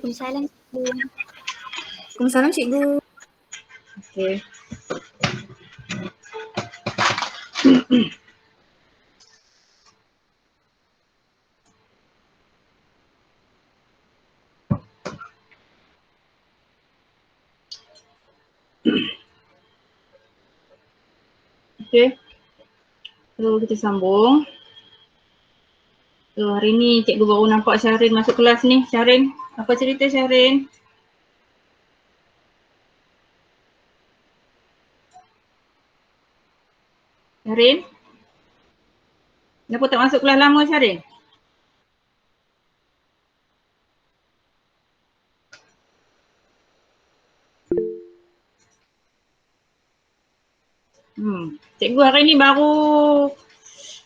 Waalaikumsalam, Cikgu. Waalaikumsalam, Cikgu. Okey. Okey. So kita sambung. So hari ni cikgu baru nampak Syahrin masuk kelas ni. Syahrin, apa cerita Syahrin? Syahrin? Kenapa tak masuk kelas lama Syahrin? Cikgu hari ni baru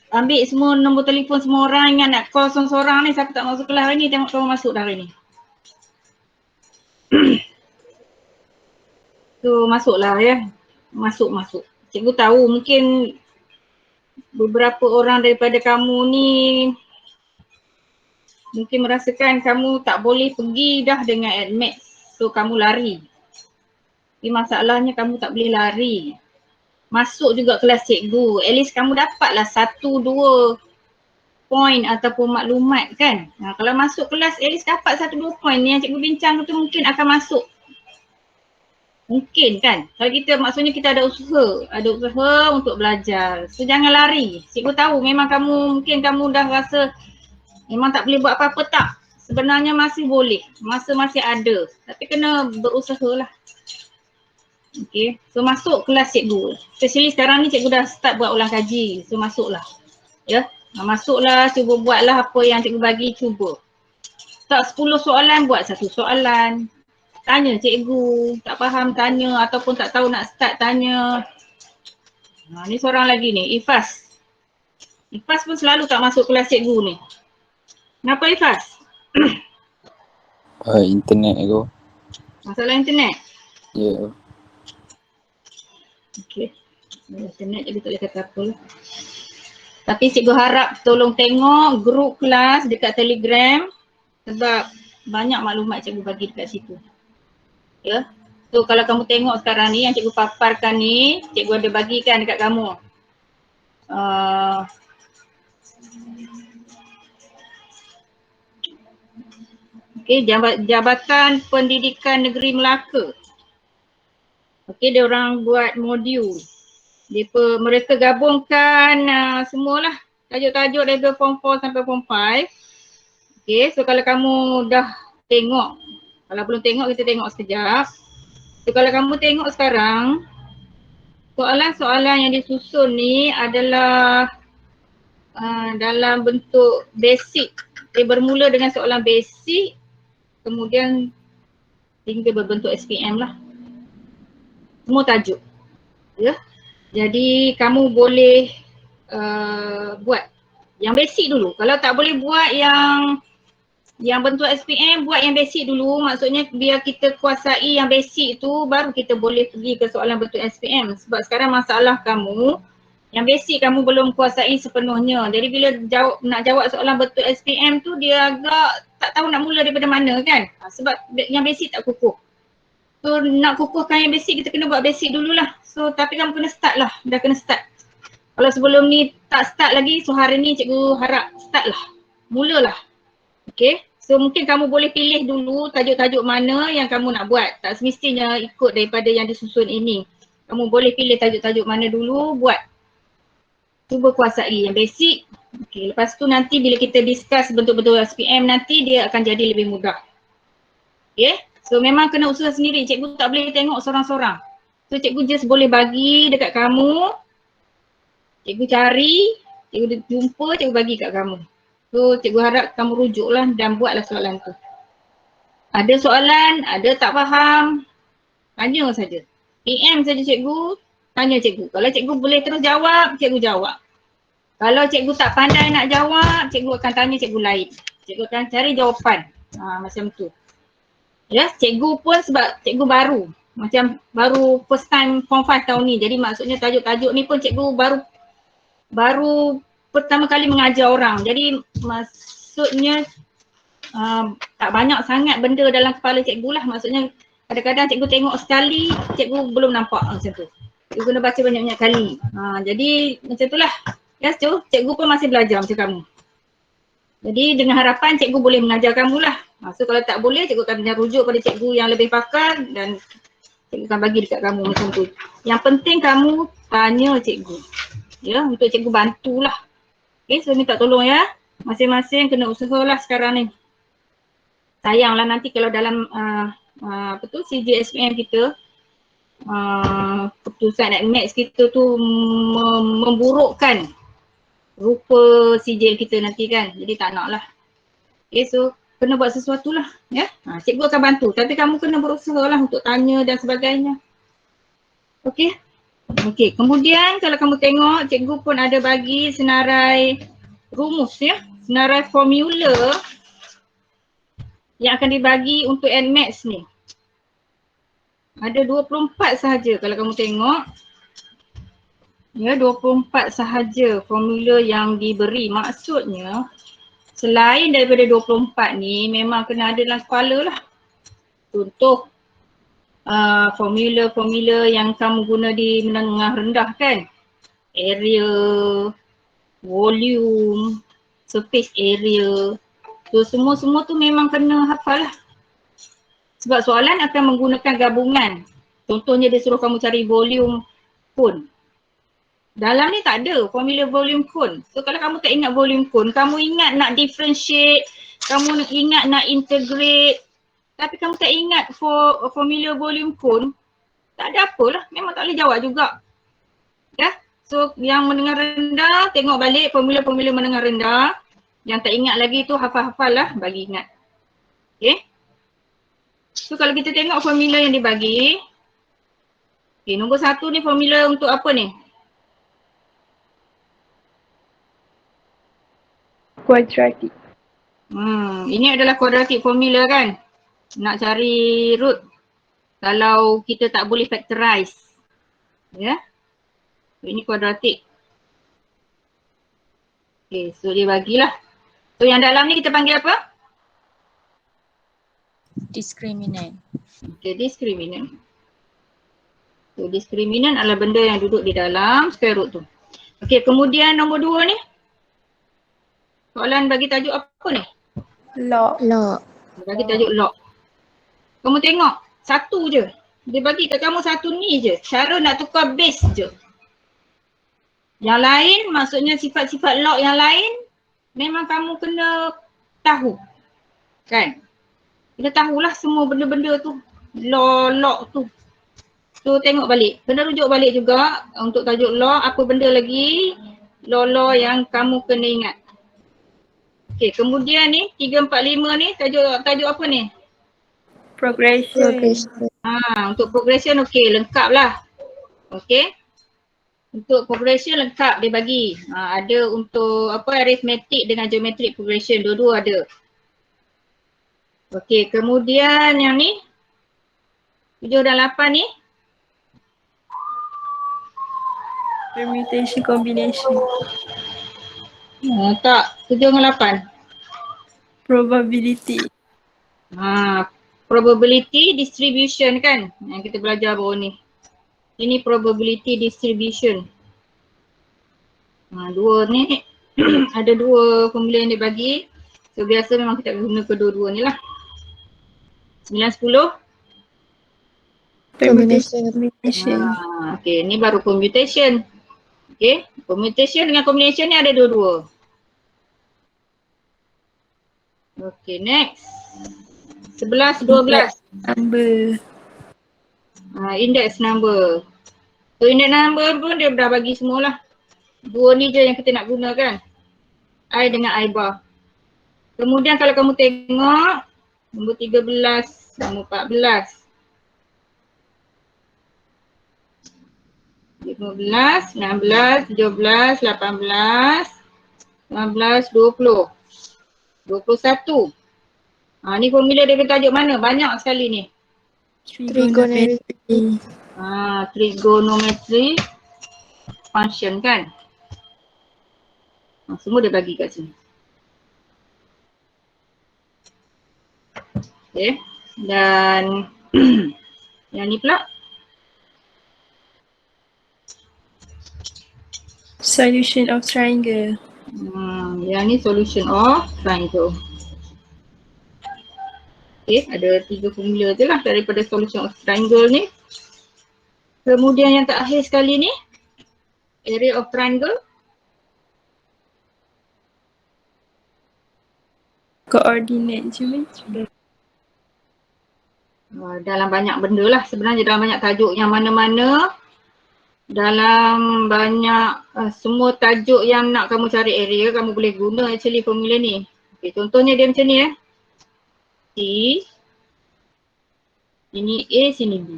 ambil semua nombor telefon semua orang, ingat nak call seorang-seorang ni. Siapa tak masuk kelas hari ni, tengok kamu masuk dah hari ni. So masuklah ya. Masuk. Cikgu tahu mungkin beberapa orang daripada kamu ni mungkin merasakan kamu tak boleh pergi dah dengan admit. So kamu lari. Tapi masalahnya kamu tak boleh lari. Masuk juga kelas cikgu. At least kamu dapatlah 1-2 point ataupun maklumat kan. Kalau masuk kelas at least dapat 1-2 point yang cikgu bincang tu mungkin akan masuk. Mungkin kan. Kalau kita maksudnya kita ada usaha untuk belajar. So jangan lari. Cikgu tahu memang mungkin kamu dah rasa memang tak boleh buat apa-apa tak. Sebenarnya masih boleh. Masa masih ada. Tapi kena berusahalah. Okay, so masuk kelas cikgu. Especially sekarang ni cikgu dah start buat ulang kaji. So masuklah. Ya, masuklah, cuba buatlah apa yang cikgu bagi, cuba. Tak 10 soalan, buat 1 soalan. Tanya cikgu, tak faham tanya ataupun tak tahu nak start tanya. Ni seorang lagi ni, Ifas. Ifas pun selalu tak masuk kelas cikgu ni. Kenapa Ifas? Internet tu. Masalah internet? Ya. Yeah. Okey. Internet jadi tak boleh kata apa. Tapi cikgu harap tolong tengok grup kelas dekat Telegram sebab banyak maklumat cikgu bagi dekat situ. Ya. So kalau kamu tengok sekarang ni yang cikgu paparkan ni, cikgu ada bagikan dekat kamu. Okey, Jabatan Pendidikan Negeri Melaka. Okey, dia orang buat modul. Mereka gabungkan semualah tajuk-tajuk dari form 4 sampai form 5. Okey, so kalau kamu dah tengok, kalau belum tengok kita tengok sekejap. So kalau kamu tengok sekarang, soalan-soalan yang disusun ni adalah dalam bentuk basic. Dia bermula dengan soalan basic, kemudian hingga berbentuk SPM lah. Semua tajuk. Ya. Jadi kamu boleh buat yang basic dulu. Kalau tak boleh buat yang bentuk SPM, buat yang basic dulu. Maksudnya biar kita kuasai yang basic tu, baru kita boleh pergi ke soalan bentuk SPM. Sebab sekarang masalah kamu, yang basic kamu belum kuasai sepenuhnya. Jadi bila nak jawab soalan bentuk SPM tu, dia agak tak tahu nak mula daripada mana kan. Sebab yang basic tak kukuh. So nak kukuhkan yang basic, kita kena buat basic dululah. So tapi kamu kena start lah, dah kena start. Kalau sebelum ni tak start lagi, so hari ni cikgu harap start lah. Mulalah. Okay, so mungkin kamu boleh pilih dulu tajuk-tajuk mana yang kamu nak buat. Tak semestinya ikut daripada yang disusun ini. Kamu boleh pilih tajuk-tajuk mana dulu, buat. Cuba kuasai yang basic. Okay, lepas tu nanti bila kita discuss bentuk-bentuk SPM nanti dia akan jadi lebih mudah. Okay. So memang kena usaha sendiri, cikgu tak boleh tengok seorang-seorang. So cikgu just boleh bagi dekat kamu, cikgu cari, cikgu jumpa, cikgu bagi kat kamu. So cikgu harap kamu rujuklah dan buatlah soalan tu. Ada soalan, ada tak faham, tanya saja. PM saja cikgu, tanya cikgu. Kalau cikgu boleh terus jawab, cikgu jawab. Kalau cikgu tak pandai nak jawab, cikgu akan tanya cikgu lain. Cikgu akan cari jawapan, macam tu. Ya, cikgu pun sebab cikgu baru. Macam baru first time form 5 tahun ni. Jadi maksudnya tajuk-tajuk ni pun cikgu baru pertama kali mengajar orang. Jadi maksudnya tak banyak sangat benda dalam kepala cikgu lah. Maksudnya kadang-kadang cikgu tengok sekali, cikgu belum nampak macam tu. Cikgu kena baca banyak-banyak kali. Jadi macam tu lah. Ya, cikgu pun masih belajar macam kamu. Jadi dengan harapan cikgu boleh mengajar kamu lah. So kalau tak boleh, cikgu akan rujuk pada cikgu yang lebih pakar dan cikgu akan bagi dekat kamu macam tu. Yang penting kamu tanya cikgu. Ya, untuk cikgu bantulah. Okay, so minta tolong ya. Masing-masing kena usahalah sekarang ni. Sayanglah nanti kalau dalam CGSPM kita, keputusan admits kita tu memburukkan rupa sijil kita nanti kan. Jadi tak nak lah. Okay, so kena buat sesuatu lah. Ya? Cikgu akan bantu. Tapi kamu kena berusaha lah untuk tanya dan sebagainya. Okay? Okay, kemudian kalau kamu tengok cikgu pun ada bagi senarai rumus ya. Senarai formula yang akan dibagi untuk NMATS ni. Ada 24 sahaja kalau kamu tengok. Ya, 24 sahaja formula yang diberi. Maksudnya selain daripada 24 ni memang kena ada dalam kepala lah. Contoh formula-formula yang kamu guna di menengah rendah kan. Area, volume, surface area. So semua-semua tu memang kena hafal lah. Sebab soalan akan menggunakan gabungan. Contohnya dia suruh kamu cari volume cone. Dalam ni tak ada formula volume cone. So kalau kamu tak ingat volume cone, kamu ingat nak differentiate, kamu ingat nak integrate, tapi kamu tak ingat formula volume cone, tak ada apalah, memang tak boleh jawab juga. Ya. So yang menengah rendah, tengok balik formula-formula menengah rendah. Yang tak ingat lagi tu hafal-hafal lah, bagi ingat. Okay. So kalau kita tengok formula yang dibagi. Okay, nombor 1 ni formula untuk apa ni? Quadratic. Ini adalah quadratic formula kan? Nak cari root kalau kita tak boleh factorize. Ya. So, ini quadratic. Okay, so dia bagilah. So yang dalam ni kita panggil apa? Discriminant. Okay, discriminant. So discriminant adalah benda yang duduk di dalam square root tu. Okay, kemudian nombor 2 ni. Soalan bagi tajuk apa ni? Log. Bagi tajuk log. Kamu tengok, satu je. Dia bagi kat kamu satu ni je. Cara nak tukar base je. Yang lain, maksudnya sifat-sifat log yang lain, memang kamu kena tahu. Kan? Kita tahulah semua benda-benda tu. Log tu. So tengok balik. Kena rujuk balik juga untuk tajuk log. Apa benda lagi law yang kamu kena ingat. Okay, kemudian ni 3, 4, 5 ni tajuk apa ni? Progression. Untuk progression okey, lengkap lah. Okey. Untuk progression lengkap dia bagi. Ada untuk apa arithmetic dengan geometric progression, dua-dua ada. Okey, kemudian yang ni 7 dan 8 ni Permutation combination. tak, 7 dengan 8. Probability. Probability distribution kan yang kita belajar baru ni. Ini probability distribution. Dua ni ada dua formula yang dia bagi. So biasa memang kita guna kedua-dua ni lah. 9, 10. Permutation. Okay, ni baru commutation. Okay, commutation dengan combination ni ada dua-dua. Okay, next. 11, 12. Number. Index number. So index number pun dia dah bagi semualah. Dua ni je yang kita nak guna kan. I dengan I bar. Kemudian kalau kamu tengok nombor 13, nombor 14. 15, 16, 17, 18, 19, 20. 21. Ni formula dia tajuk mana? Banyak sekali ni. Trigonometry. Trigonometry function kan. Semua dia bagi kat sini. Okay. Dan yang ni pula Solution of triangle. yang ni solution of triangle. Okay, ada 3 formula je lah daripada solution of triangle ni. Kemudian yang terakhir sekali ni, area of triangle. Coordinate geometry. Dalam banyak benda lah sebenarnya, dalam banyak tajuk yang mana-mana, dalam banyak semua tajuk yang nak kamu cari area, kamu boleh guna actually formula ni. Okay, contohnya dia macam ni C, sini A, sini B.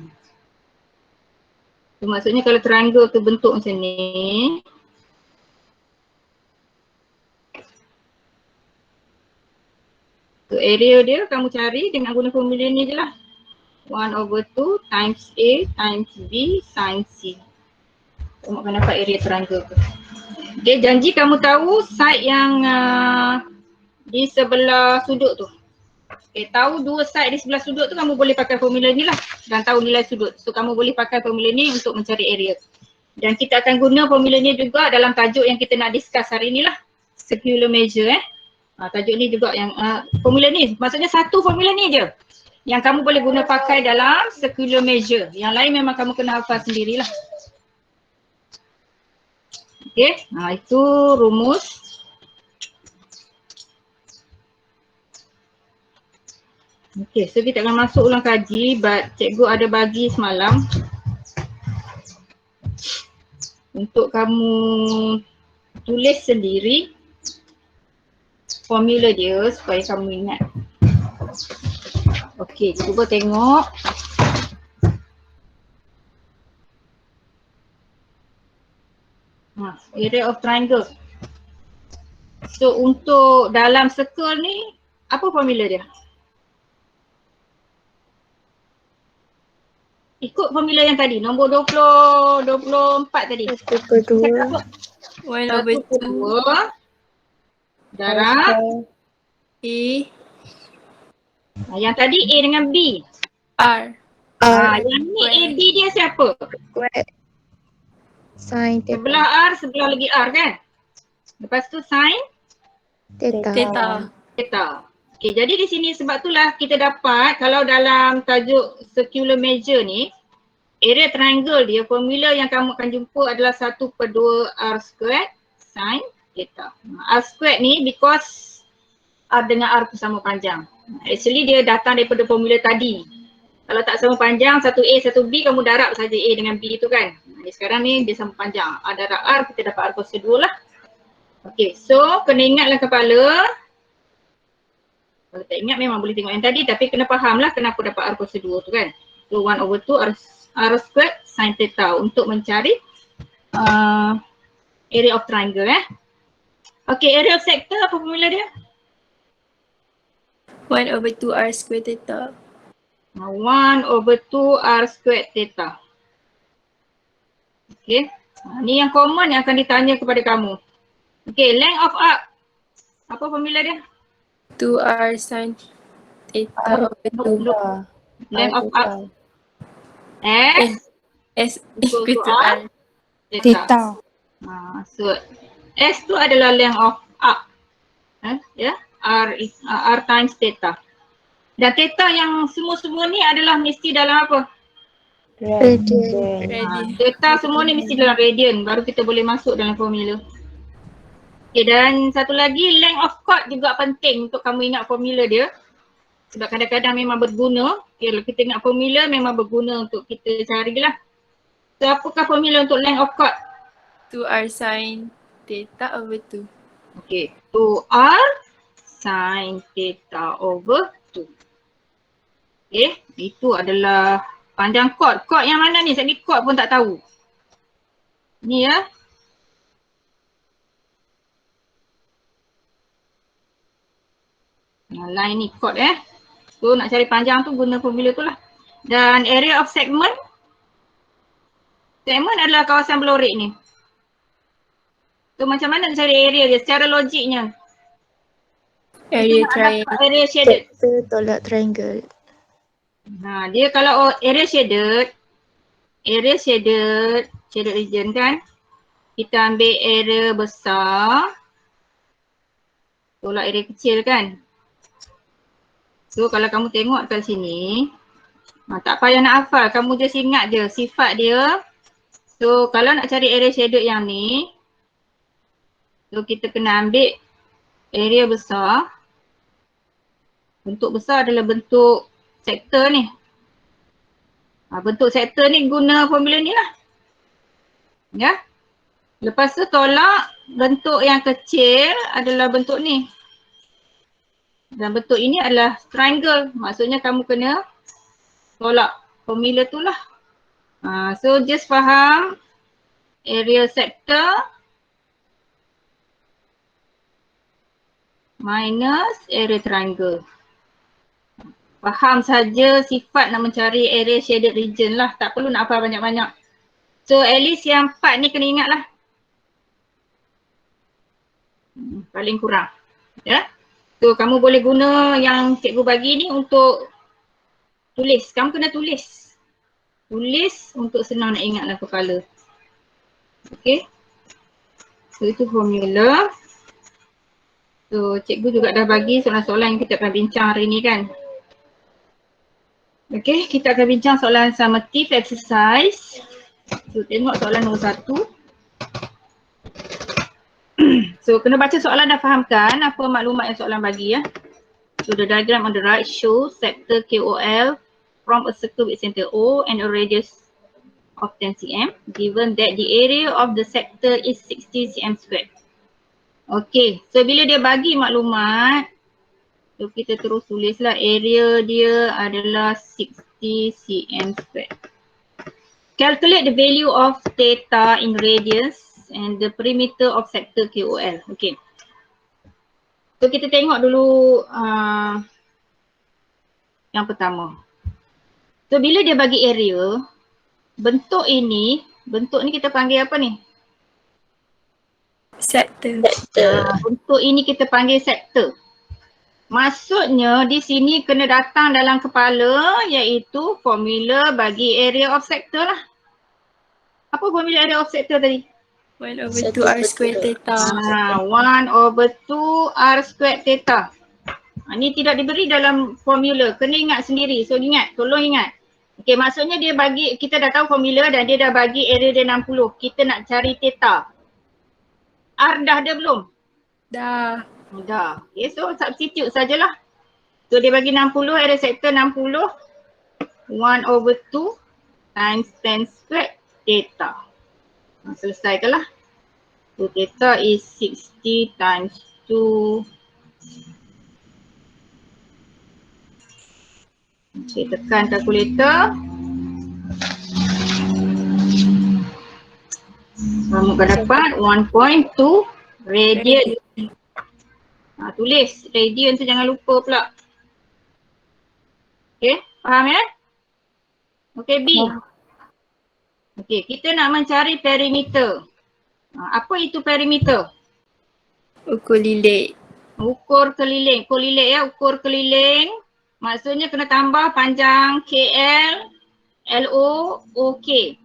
So, maksudnya kalau triangle tu bentuk macam ni, so area dia kamu cari dengan guna formula ni je lah. 1/2 times A times B sin C. Kamu akan dapat area triangle tu. Okay, janji kamu tahu side yang di sebelah sudut tu. Okay, tahu 2 side di sebelah sudut tu kamu boleh pakai formula ni lah. Dan tahu nilai sudut. So kamu boleh pakai formula ni untuk mencari area. Dan kita akan guna formula ni juga dalam tajuk yang kita nak discuss hari ni lah. Circular measure tajuk ni juga yang formula ni. Maksudnya satu formula ni je yang kamu boleh guna pakai dalam circular measure. Yang lain memang kamu kena hafal sendirilah. Okay, itu rumus. Okay, so kita akan masuk ulang kaji, but cikgu ada bagi semalam untuk kamu tulis sendiri formula dia supaya kamu ingat. Okay, cuba tengok. Area of triangle. So untuk dalam circle ni, apa formula dia? Ikut formula yang tadi, nombor 24 tadi. 1/2 darab A yang tadi A dengan B. R. Yang ni AB dia siapa? Sin theta. Sebelah R, sebelah lagi R kan? Lepas tu sin Theta. theta. Okay, jadi di sini sebab itulah kita dapat kalau dalam tajuk circular measure ni, area triangle dia, formula yang kamu akan jumpa adalah 1/2 R squared sin theta. R squared ni because R dengan R tu sama panjang. Actually dia datang daripada formula tadi. Kalau tak sama panjang, satu A, satu B, kamu darab saja A dengan B tu kan. Sekarang ni dia sama panjang. R darab R, kita dapat R cos 2 lah. Okay, so kena ingatlah kepala. Kalau tak ingat memang boleh tengok yang tadi, tapi kena faham lah kenapa dapat R cos 2 tu kan. So 1/2 R squared sin theta untuk mencari area of triangle Okay, area of sector apa formula dia? 1/2 R square theta. 1/2 R squared theta. Okay, ni yang common yang akan ditanya kepada kamu. Okay, length of arc. Apa formula dia? 2R sin theta over 2. Length of arc. S equal to R. Theta. So S tu adalah length of arc. R times theta. Dan theta yang semua-semua ni adalah mesti dalam apa? Radian. Theta semua ni mesti dalam radian, baru kita boleh masuk dalam formula. Okay, dan satu lagi length of chord juga penting untuk kamu ingat formula dia. Sebab kadang-kadang memang berguna. Kalau kita ingat formula memang berguna untuk kita carilah. So apakah formula untuk length of chord? 2R sin theta over 2. Okay, 2R sin theta over 2. Okay, itu adalah panjang chord. Chord yang mana ni? Saya ni chord pun tak tahu. Ni ya. Line ni chord So nak cari panjang tu guna formula tu lah. Dan area of segment. Segment adalah kawasan belorik ni. So macam mana cari area dia secara logiknya? Area Itu triangle. area shaded. Sector tolak triangle. Dia kalau area shaded region kan, kita ambil area besar, tolak area kecil kan. So kalau kamu tengok kat sini, tak payah nak hafal, kamu just ingat je sifat dia. So kalau nak cari area shaded yang ni, so kita kena ambil area besar. Bentuk besar adalah bentuk sektor ni. Bentuk sektor ni guna formula ni lah. Ya. Lepas tu tolak bentuk yang kecil adalah bentuk ni. Dan bentuk ini adalah triangle. Maksudnya kamu kena tolak formula tu lah. So just faham area sector minus area triangle. Faham saja sifat nak mencari area shaded region lah. Tak perlu nak hafal banyak-banyak. So at least yang 4 ni kena ingat lah. Paling kurang. Ya. So kamu boleh guna yang cikgu bagi ni untuk tulis. Kamu kena tulis. Tulis untuk senang nak ingat dalam kepala. Okay. So itu formula. So cikgu juga dah bagi soalan-soalan yang kita akan bincang hari ni kan. Okay, kita akan bincang soalan summative exercise. So tengok soalan nombor 1. So kena baca soalan dan fahamkan apa maklumat yang soalan bagi ya. So the diagram on the right shows sector KOL from a circle with center O and a radius of 10 cm given that the area of the sector is 60 cm squared. Okay, so bila dia bagi maklumat, so kita terus tulislah area dia adalah 60 cm squared. Calculate the value of theta in radius and the perimeter of sector KOL. Okay. So kita tengok dulu yang pertama. So bila dia bagi area, bentuk ni kita panggil apa ni? Sector. Bentuk ini kita panggil sektor. Maksudnya di sini kena datang dalam kepala iaitu formula bagi area of sector lah. Apa formula area of sector tadi? 1/2 R square theta. 1/2 R square theta. Ini tidak diberi dalam formula. Kena ingat sendiri. So ingat, tolong ingat. Okay, maksudnya dia bagi, kita dah tahu formula dan dia dah bagi area dia 60. Kita nak cari theta. R dah ada belum? Dah. Dah. Okay, so substitute sajalah. So dia bagi 60, area sector 60. 1/2 times 10 squared theta. Selesaikanlah. So theta is 60 times 2. Okay, tekan kalkulator. Kamu akan dapat 1.2 radian. Tulis radian tu jangan lupa pula. Okay, faham ya? Okay, B. Okay, kita nak mencari perimeter. Apa itu perimeter? Ukur lilik. Ukur keliling. Ukur lilik ya, ukur keliling. Maksudnya kena tambah panjang KL, LO, OK.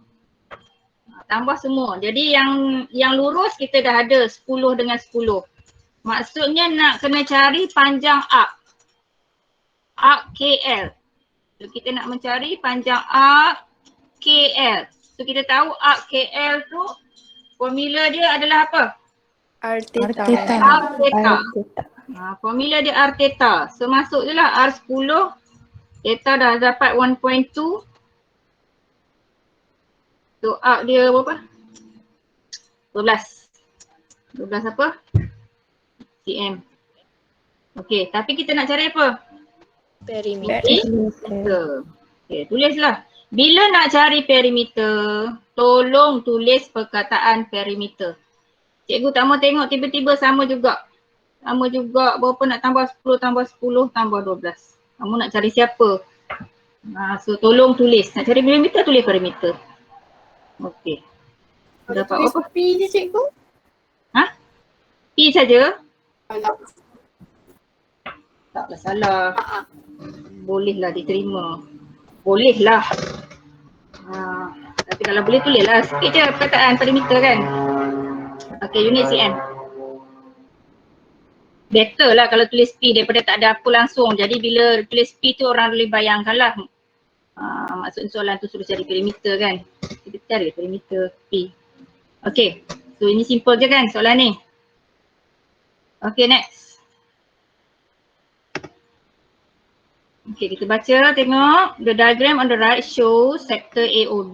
Tambah semua. Jadi yang lurus kita dah ada 10 dengan 10. Maksudnya nak kena cari panjang arc. Arc KL. So kita nak mencari panjang arc KL. So kita tahu arc KL tu formula dia adalah apa? R theta. R theta. Formula dia R theta. So masuk je lah R10. Theta dah dapat 1.2. So arc dia berapa? 12. 12 apa? cm. Okay, tapi kita nak cari apa? Perimeter. Okay, tulislah. Bila nak cari perimeter, tolong tulis perkataan perimeter. Cikgu tak mau tengok tiba-tiba sama juga. Sama juga berapa nak tambah 10 tambah 10 tambah 12. Kamu nak cari siapa? So tolong tulis. Nak cari perimeter, tulis perimeter. Okey. Dapat apa? P je cikgu. P saja. taklah salah. Bolehlah diterima. Bolehlah. Tapi kalau boleh tulislah sikit je perkataan perimeter kan. Okay, unit cm. Better lah kalau tulis P daripada tak ada apa langsung. Jadi bila tulis P tu orang boleh bayangkan lah. Maksud soalan tu suruh cari perimeter kan. Kita cari perimeter P. Okay, so ini simple je kan soalan ni. Okay, next. Okay, kita baca, tengok. The diagram on the right shows sector AOB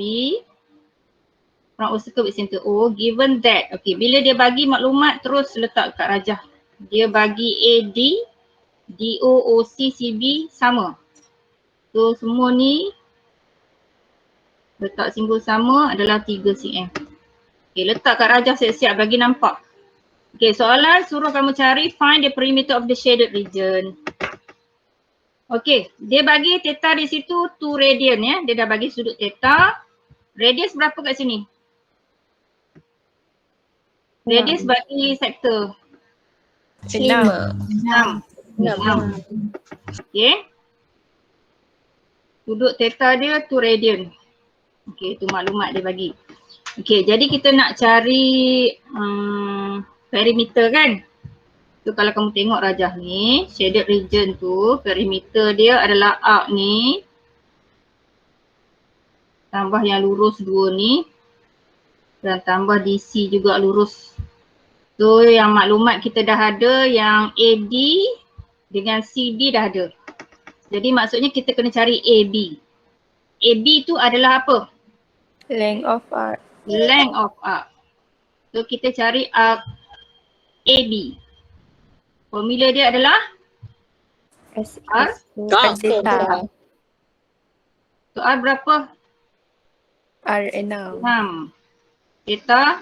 from obstacle with center O given that. Okay, bila dia bagi maklumat terus letak kat rajah. Dia bagi AD, DO, OC, CB sama. So semua ni letak simbol sama adalah 3 cm. Okay, letak kat rajah siap-siap bagi nampak. Okay, soalan suruh kamu cari find the perimeter of the shaded region. Okay, dia bagi theta di situ 2 radian ya. Dia dah bagi sudut theta. Radius berapa kat sini? Radius bagi sektor 6. 6. Okay. Sudut theta dia 2 radian. Okay, itu maklumat dia bagi. Okay, jadi kita nak cari perimeter kan. So kalau kamu tengok rajah ni, shaded region tu, perimeter dia adalah arc ni. Tambah yang lurus 2 ni. Dan tambah DC juga lurus. So yang maklumat kita dah ada yang AD dengan CB dah ada. Jadi maksudnya kita kena cari AB. AB tu adalah apa? Length of arc. Length of arc. So kita cari arc AB. Formula dia adalah R Theta. So R berapa? R6. 6. Theta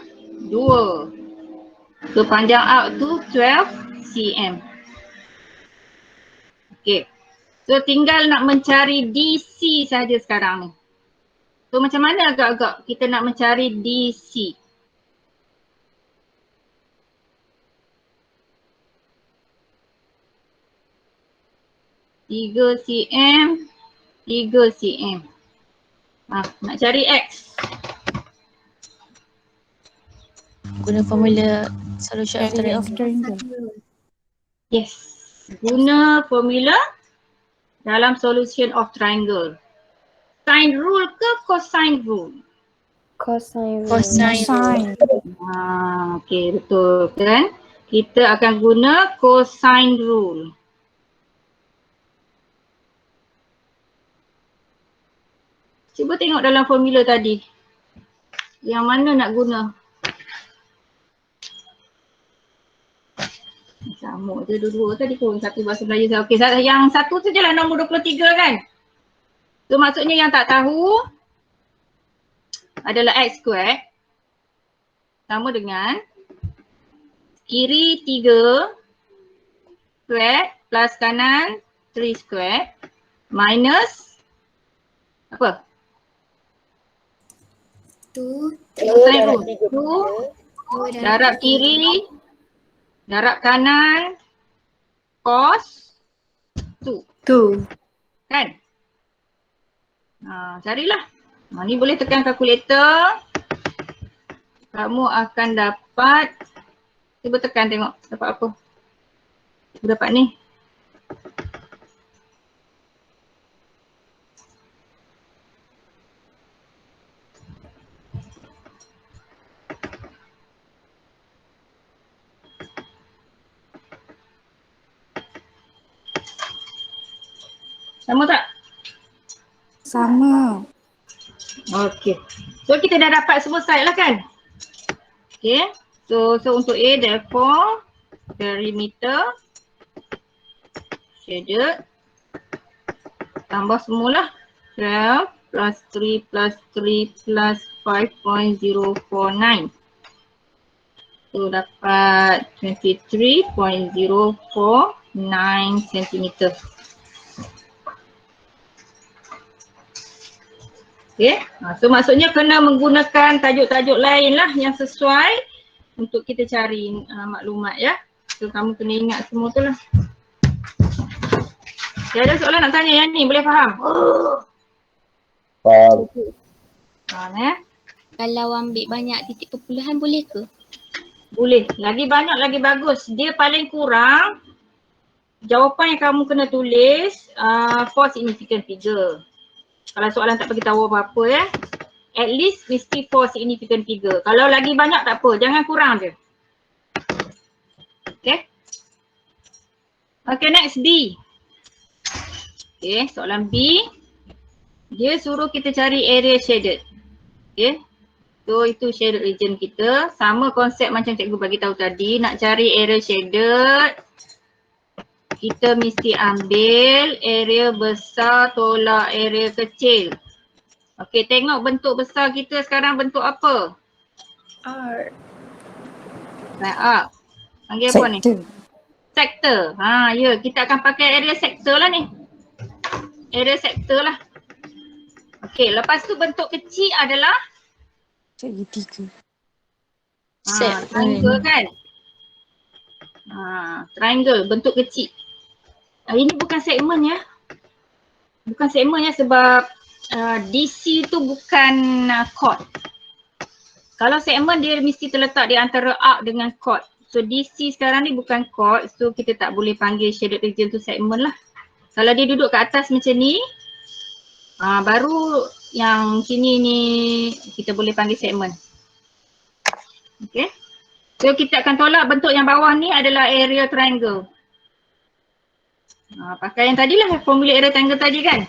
2. So panjang arc tu 12 cm. Okay. So tinggal nak mencari DC saja sekarang ni. So macam mana agak-agak kita nak mencari DC? Tiga cm, 3 cm. Nak cari X. Guna formula solution of triangle. Yes. Guna formula dalam solution of triangle. Sine rule ke cosine rule? Cosine. Okay, betul kan? Kita akan guna cosine rule. Cuba tengok dalam formula tadi. Yang mana nak guna? Sama je dua-dua tadi pun. Satu bahasa Melayu. Okey, yang satu tu je lah nombor 23 kan? So maksudnya yang tak tahu adalah X squared sama dengan kiri 3 squared plus kanan 3 squared minus apa? Cosine rule. Darab kiri, darab kanan, cos 2. 2. Kan? Carilah. Ni boleh tekan kalkulator. Kamu akan dapat, cuba tekan tengok dapat apa. Cuba dapat ni. Sama tak? Sama. Okay. So kita dah dapat semua side lah kan? Okay. So untuk A, therefore perimeter shaded tambah semualah 12 plus 3 plus 3 plus 5.049. So dapat 23.049 cm. Okay, so maksudnya kena menggunakan tajuk-tajuk lain lah yang sesuai untuk kita cari maklumat ya. So kamu kena ingat semua tu lah. Dia ada soalan nak tanya yang ni, boleh faham? Faham. Faham Kalau ambil banyak titik perpuluhan boleh ke? Boleh. Lagi banyak lagi bagus. Dia paling kurang jawapan yang kamu kena tulis 4 significant figure. Kalau soalan tak bagi tahu apa-apa ya. At least mesti 4 significant figure. Kalau lagi banyak tak apa, jangan kurang je. Okay. Okay, next B. Okay, soalan B. Dia suruh kita cari area shaded. Okay. So itu shaded region kita. Sama konsep macam cikgu bagi tahu tadi. Nak cari area shaded, kita mesti ambil area besar tolak area kecil. Okey, tengok bentuk besar kita sekarang bentuk apa? R. Up. Panggil apa ni? Sektor. Ya, kita akan pakai area sektor lah ni. Area sektor lah. Okey, lepas tu bentuk kecil adalah Segitiga. triangle kan? Triangle bentuk kecil. Ini bukan segmen ya. Bukan segmen ya sebab DC tu bukan chord. Kalau segmen dia mesti terletak di antara arc dengan chord. So DC sekarang ni bukan chord, so kita tak boleh panggil shaded region tu segmen lah. Kalau dia duduk kat atas macam ni, baru yang sini ni kita boleh panggil segmen. Okay. So kita akan tolak bentuk yang bawah ni adalah area triangle. Pakai yang tadi lah, formula area triangle tadi kan.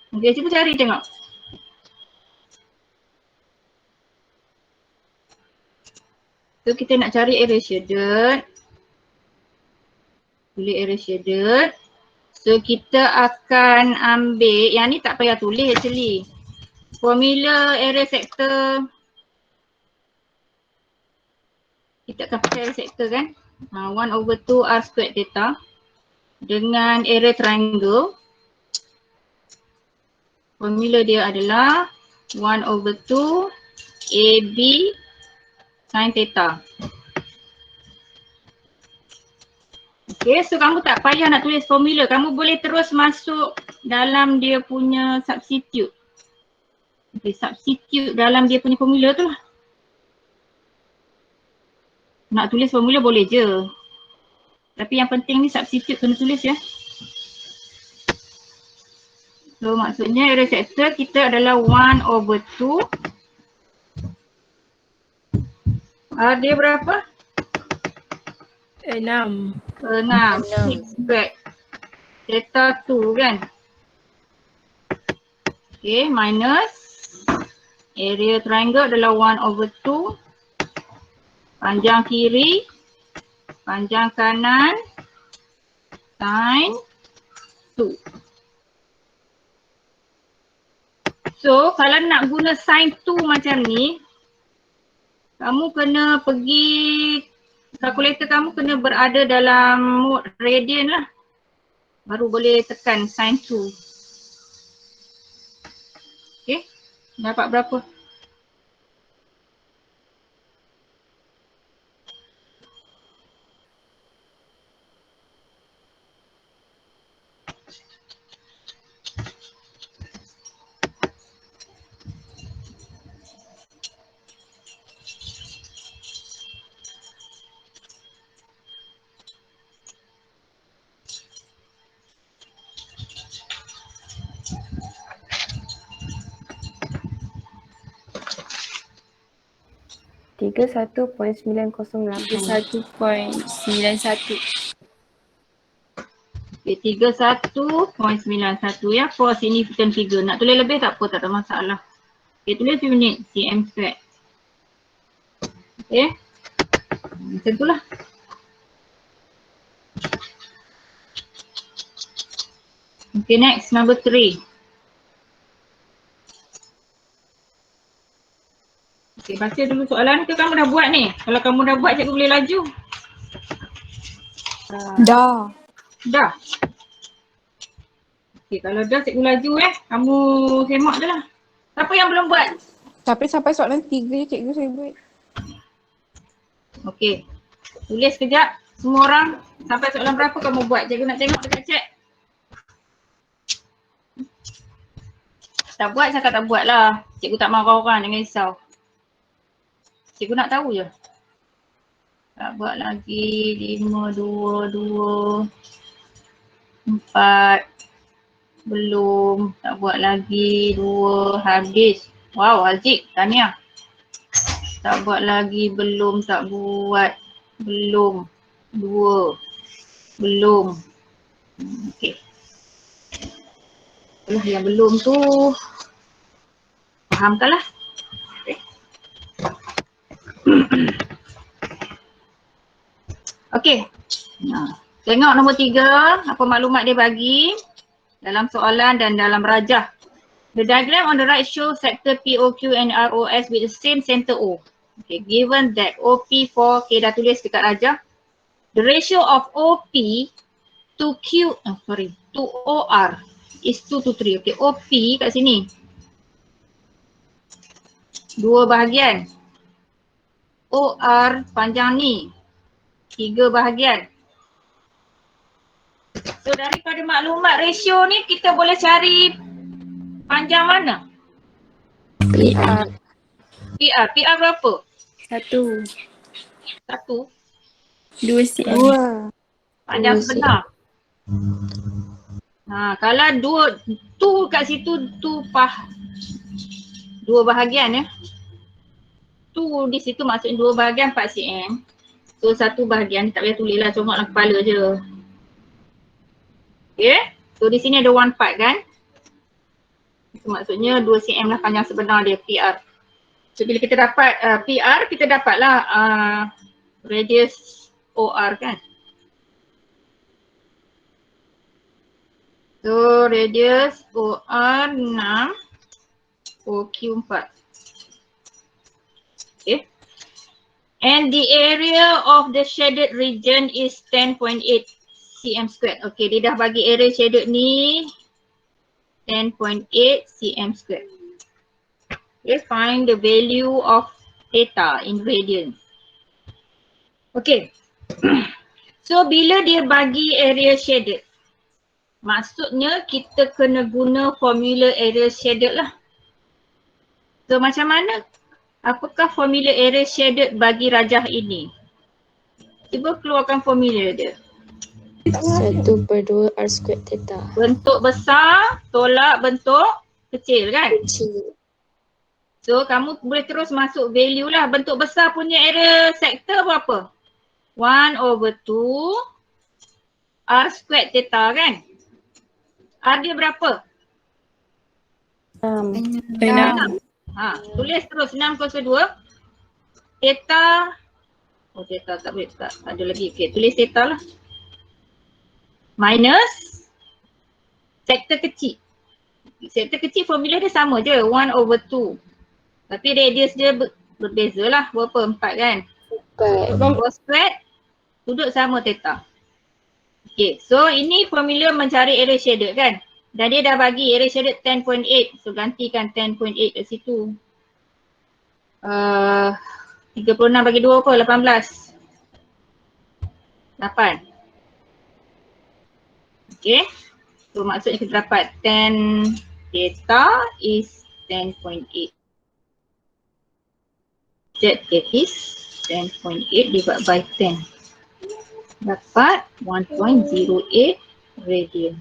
Okay, cuba cari tengok. So kita nak cari area shaded. Pilih area shaded. So kita akan ambil, yang ni tak payah tulis actually. Formula area sector. Kita akan pakai area sector kan. 1/2 R squared theta. Dengan area triangle. Formula dia adalah 1/2 AB sin theta. Okay, so kamu tak payah nak tulis formula. Kamu boleh terus masuk dalam dia punya substitute. Okay, substitute dalam dia punya formula tu lah. Nak tulis formula boleh je. Tapi yang penting ni substitute kena tulis ya. So maksudnya area sector kita adalah 1/2. Dia berapa? 6. 6 squared theta 2 kan. Okay, minus area triangle adalah 1/2 panjang kiri, panjang kanan, sin 2. So kalau nak guna sin 2 macam ni, kamu kena pergi, kalkulator kamu kena berada dalam mode radian lah. Baru boleh tekan sin 2. Okay, dapat berapa? Tiga 31.908. 31.91. Okay, 31.91 ya, for significant figure. Nak tulis lebih tak apa, tak ada masalah. Okay, tulis unit cm squared. Okay, macam tu lah. Okay, next, number 3. Okay, baca dulu soalan ke kamu dah buat ni? Kalau kamu dah buat, cikgu boleh laju. Dah. Dah? Okay, kalau dah cikgu laju kamu semak je lah. Siapa yang belum buat? Tapi sampai soalan 3 je cikgu saya buat. Okey. Tulis kejap semua orang sampai soalan berapa kamu buat. Cikgu nak tengok dekat chat. Tak buat cakap tak buat lah. Cikgu tak marah orang, jangan risau. Cikgu nak tahu je. Tak buat lagi. 5, 2, 2, 4. Belum. Tak buat lagi. 2, habis. Wow, Haziq, tahniah. Tak buat lagi, belum, tak buat. Belum. 2. Belum. Okey. Itulah yang belum tu. Fahamkanlah. Okay. Okey. Nah, tengok nombor 3, apa maklumat dia bagi dalam soalan dan dalam rajah. The diagram on the right shows sector POQ and ROS with the same center O. Okay, given that OP4, okay dah tulis dekat rajah. The ratio of OP to to OR is 2 to 3. Okay, OP kat sini. 2 bahagian. OR panjang ni. 3 bahagian. So daripada maklumat ratio ni kita boleh cari panjang mana? PR. PR berapa? 1. 1. 2 cm. Panjang sebenar. Kalau 2 kat situ 2 bahagian ya. 2 di situ maksudnya 2 bahagian 4 cm. So 1 bahagian tak payah tulis lah, comotlah kepala je. Okay. So di sini ada 1 part kan. So, maksudnya 2 cm lah panjang sebenar dia PR. So bila kita dapat PR, kita dapatlah radius OR kan. So radius OR 6, OQ 4. Okay. And the area of the shaded region is 10.8 cm squared. Okay, dia dah bagi area shaded ni 10.8 cm squared. Okay, find the value of theta in radians. Okay. So bila dia bagi area shaded, maksudnya kita kena guna formula area shaded lah. So macam mana? Apakah formula area shaded bagi rajah ini? Cuba keluarkan formula dia. 1/2 R squared theta. Bentuk besar tolak bentuk kecil kan? Kecil. So kamu boleh terus masuk value lah. Bentuk besar punya area sector berapa? 1/2 R squared theta kan? R dia berapa? 6. Tulis terus 6/2. Theta. Oh theta tak boleh, tak ada lagi. Okay, tulis theta lah. Minus sektor kecil. Sektor kecil formula dia sama je, 1/2. Tapi radius dia berbeza lah, berapa? 4 kan? 4 squared sudut sama theta. Okay, so ini formula mencari area shaded kan? Dan dia dah bagi area shaded 10.8. So gantikan 10.8 kat situ. 36 bagi 2 apa? 18. 8. Okay. So maksudnya kita dapat 10 theta is 10.8. That is 10.8 divided by 10. Dapat 1.08 radian.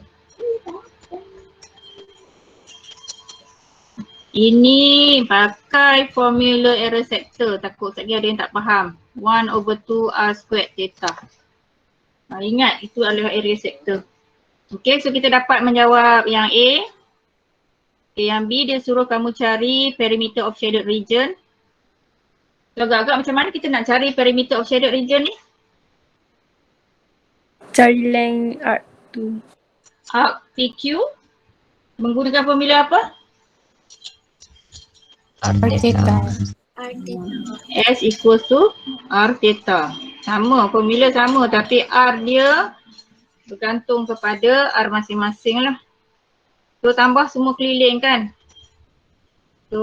Ini pakai formula area sector, takut lagi ada yang tak faham. 1/2 R squared theta. Ingat itu adalah area sector. Okay, so kita dapat menjawab yang A. Okay, yang B dia suruh kamu cari perimeter of shaded region. So agak-agak macam mana kita nak cari perimeter of shaded region ni? Cari length R2. Arc PQ menggunakan formula apa? R theta. S equals to R theta. Sama, formula sama tapi R dia bergantung kepada R masing-masing lah. So tambah semua keliling kan. So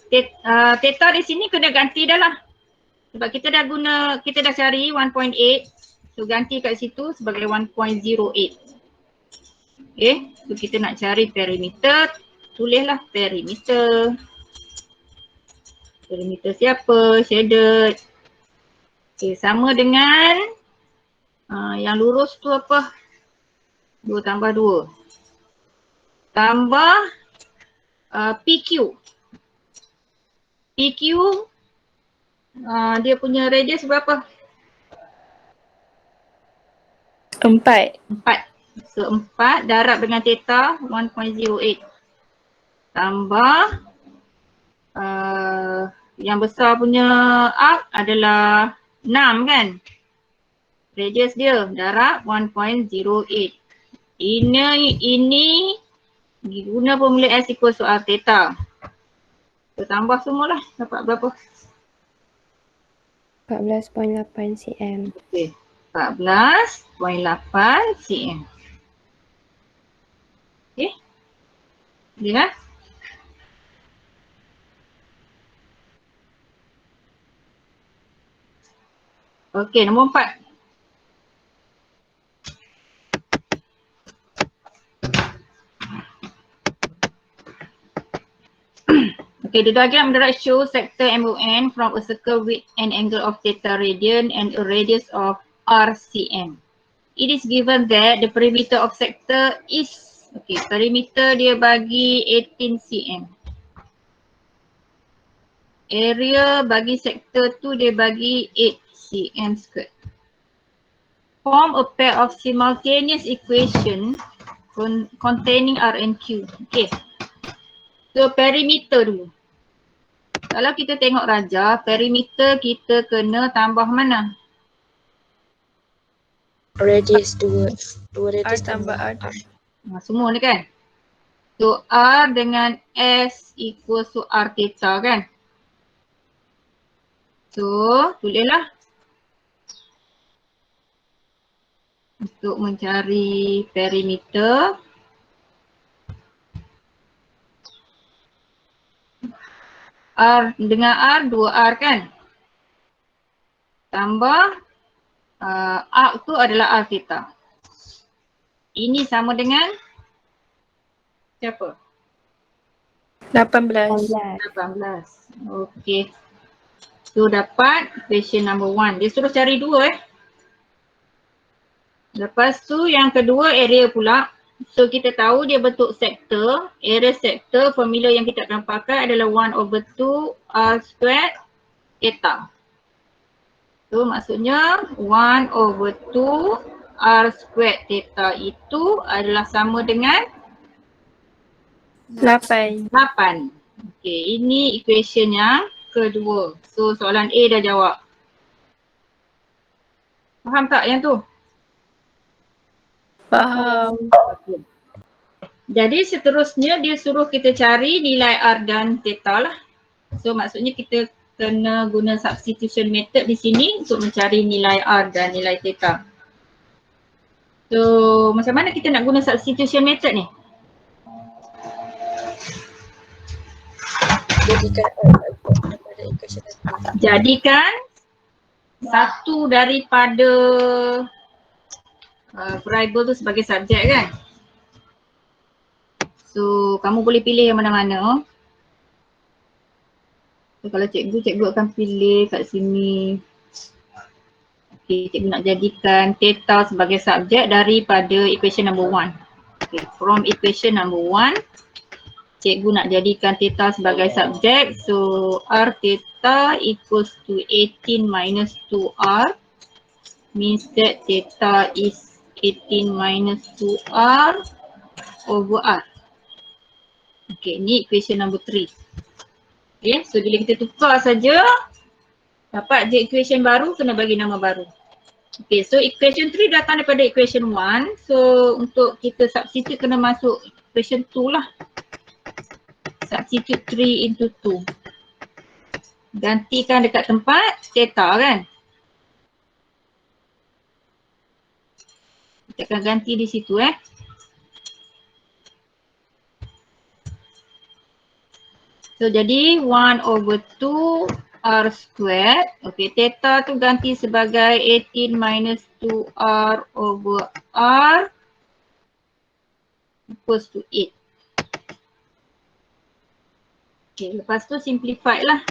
theta di sini kena ganti dah lah. Sebab kita dah cari 1.8. So ganti kat situ sebagai 1.08. Okay, so kita nak cari perimeter, tulislah perimeter. Perimeter siapa? Shaded. Okay, sama dengan yang lurus tu apa? 2 tambah 2. Tambah PQ. PQ dia punya radius berapa? 4. 4. So 4 darab dengan theta 1.08. Tambah yang besar punya arc adalah 6 kan? Radius dia darab 1.08. Ini guna formula S equals to R theta. So tambah semualah, dapat berapa? 14.8 cm. Okay, 14.8 cm. Okay, lihat. Okay, nombor 4. Okay, the diagram on the right shows sector MON from a circle with an angle of theta radian and a radius of r cm. It is given that the perimeter of sector is, okay, perimeter dia bagi 18 cm. Area bagi sektor tu dia bagi 8 cm squared. Form a pair of simultaneous equation containing R and Q. Okay. So perimeter dulu. Kalau kita tengok Raja, perimeter kita kena tambah mana? Radius 2 radius R tambah R. Semua ni kan? So R dengan S equals to R theta kan? So tulislah. Untuk mencari perimeter. R dengan R 2R kan? Tambah arc tu adalah R theta. Ini sama dengan siapa? 18. 18. Okay. So dapat equation number 1. Dia suruh cari 2 Lepas tu yang kedua area pula. So kita tahu dia bentuk sektor. Area sektor formula yang kita akan pakai adalah 1/2 R squared theta. So maksudnya 1/2 R squared theta itu adalah sama dengan 8. 8. Okay, ini equation yang kedua. So soalan A dah jawab. Faham tak yang tu? Faham. Okay. Jadi seterusnya dia suruh kita cari nilai R dan theta lah. So maksudnya kita kena guna substitution method di sini untuk mencari nilai R dan nilai theta. So macam mana kita nak guna substitution method ni? Jadikan satu daripada variable tu sebagai subjek kan. So kamu boleh pilih yang mana-mana. So kalau cikgu akan pilih kat sini. Okay, cikgu nak jadikan theta sebagai subjek daripada equation number 1. Okay, from equation number 1 cikgu nak jadikan theta sebagai subjek. So R theta equals to 18 minus 2R means that theta is 18 minus 2R over R. Okay, ni equation number 3. Okay, so bila kita tukar saja dapat je equation baru, kena bagi nama baru. Okay, so equation 3 datang daripada equation 1. So untuk kita substitute kena masuk equation 2 lah. Substitute 3 into 2. Gantikan dekat tempat theta kan. Kita akan ganti di situ So jadi 1/2 R squared. Okay, theta tu ganti sebagai 18 minus 2R over R equals to 8. Okay, lepas tu simplify lah.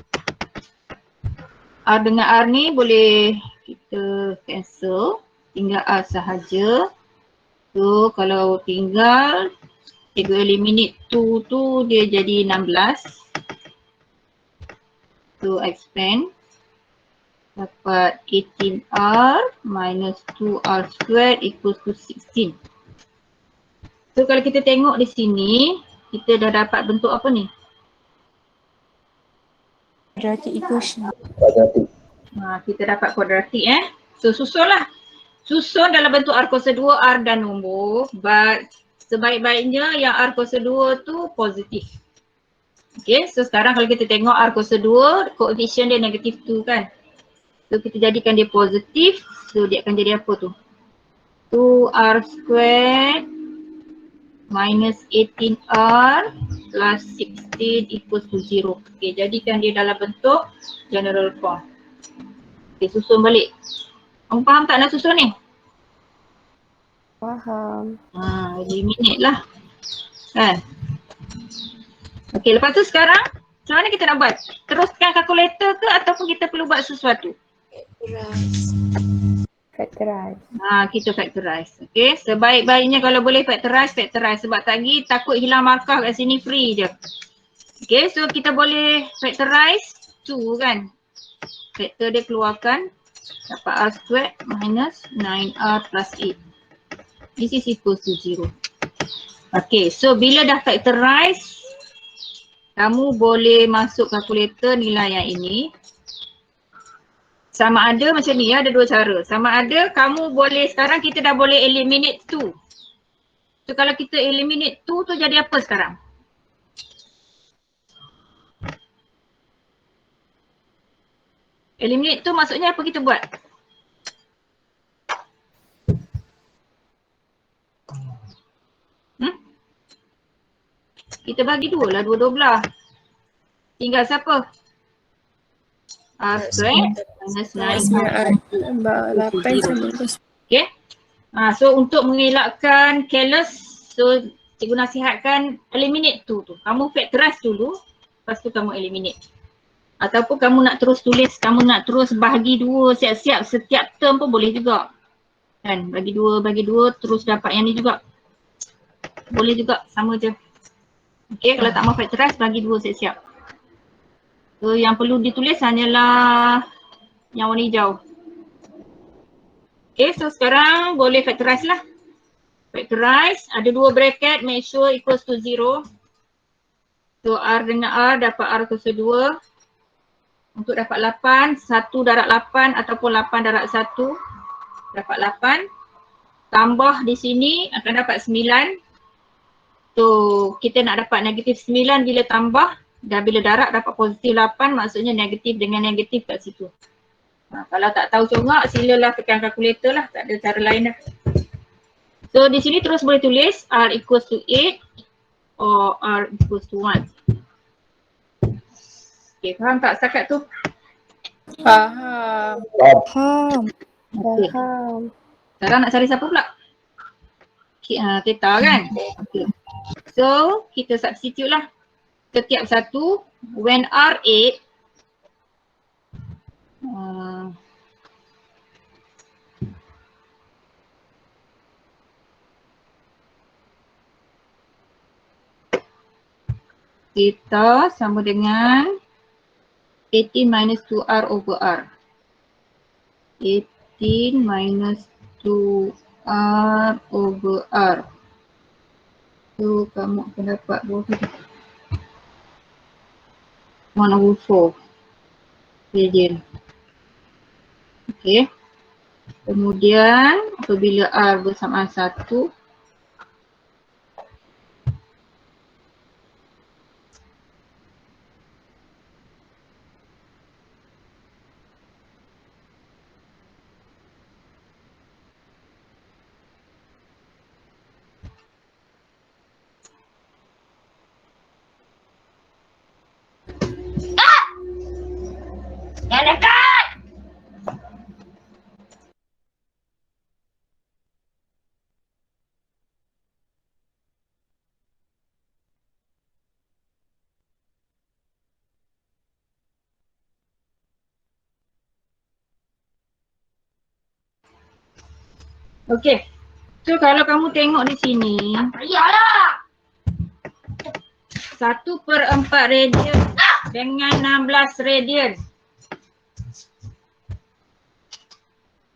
R dengan R ni boleh kita cancel. Tinggal R sahaja. So kalau tinggal kita eliminate 2 tu dia jadi 16. So expand. Dapat 18R minus 2R squared equals to 16. So kalau kita tengok di sini, kita dah dapat bentuk apa ni? Quadratic equation. Kita dapat kuadratik So susunlah. Susun dalam bentuk R kuasa 2, R dan nombor. But sebaik-baiknya yang R kuasa 2 tu positif. Okay, so sekarang kalau kita tengok R kuasa 2, koefisien dia negatif 2 kan. So kita jadikan dia positif, so dia akan jadi apa tu? 2R squared minus 18R plus 16 equals to 0. Okay, jadikan dia dalam bentuk general form. Okay, susun balik. Kamu faham tak nak susun ni? Faham. Eliminate lah. Kan? Okay, lepas tu sekarang macam mana kita nak buat? Teruskan kalkulator ke ataupun kita perlu buat sesuatu? Factorize. Kita factorize. Okay, sebaik-baiknya kalau boleh factorize. Sebab tadi takut hilang markah kat sini free je. Okay, so kita boleh factorize 2 kan. Factor dia keluarkan. Dapat R squared minus 9R plus 8. This is equals to 0. Okay, so bila dah factorize, kamu boleh masuk kalkulator nilai yang ini. Sama ada macam ni ya, ada dua cara. Sama ada kamu boleh, sekarang kita dah boleh eliminate 2. So kalau kita eliminate 2 tu jadi apa sekarang? Eliminate tu maksudnya apa kita buat? Kita bagi 2 lah, 2 belah. Tinggal siapa? R squared minus 9. Tambah 8 sama plus. Okay. So untuk mengelakkan careless, so cikgu nasihatkan eliminate 2 tu. Kamu factorize dulu, lepas tu kamu eliminate. Ataupun kamu nak terus tulis, kamu nak terus bahagi 2 siap-siap setiap term pun boleh juga. Kan, bagi 2 terus dapat yang ni juga. Boleh juga, sama je. Okay, kalau tak mau factorize, bagi 2 siap-siap. So yang perlu ditulis hanyalah yang warna hijau. Okay, so sekarang boleh factorize lah. Factorize, ada 2 bracket, make sure equals to 0. So R dengan R dapat R kuasa 2. Untuk dapat 8, 1 darab 8 ataupun 8 darab 1 dapat 8. Tambah di sini akan dapat 9. So kita nak dapat negatif 9 bila tambah. Dan bila darab dapat positif 8, maksudnya negatif dengan negatif kat situ. Kalau tak tahu congak, silalah tekan kalkulator lah, tak ada cara lain dah. So di sini terus boleh tulis R equals to 8 or R equals to 1. Okay, faham tak setakat tu? Faham. Okay. Faham. Sekarang nak cari siapa pula? Okay, theta kan? Okay. So kita substitute lah. Setiap satu, when R8, theta sama dengan 18 minus 2R over R. 18 minus 2R over R. So kamu akan dapat berapa? 1 over 4 radian. Okay. Kemudian apabila R bersamaan 1, Jangan dekat! Okey. So kalau kamu tengok di sini, 1/4 radian dengan 16 radian.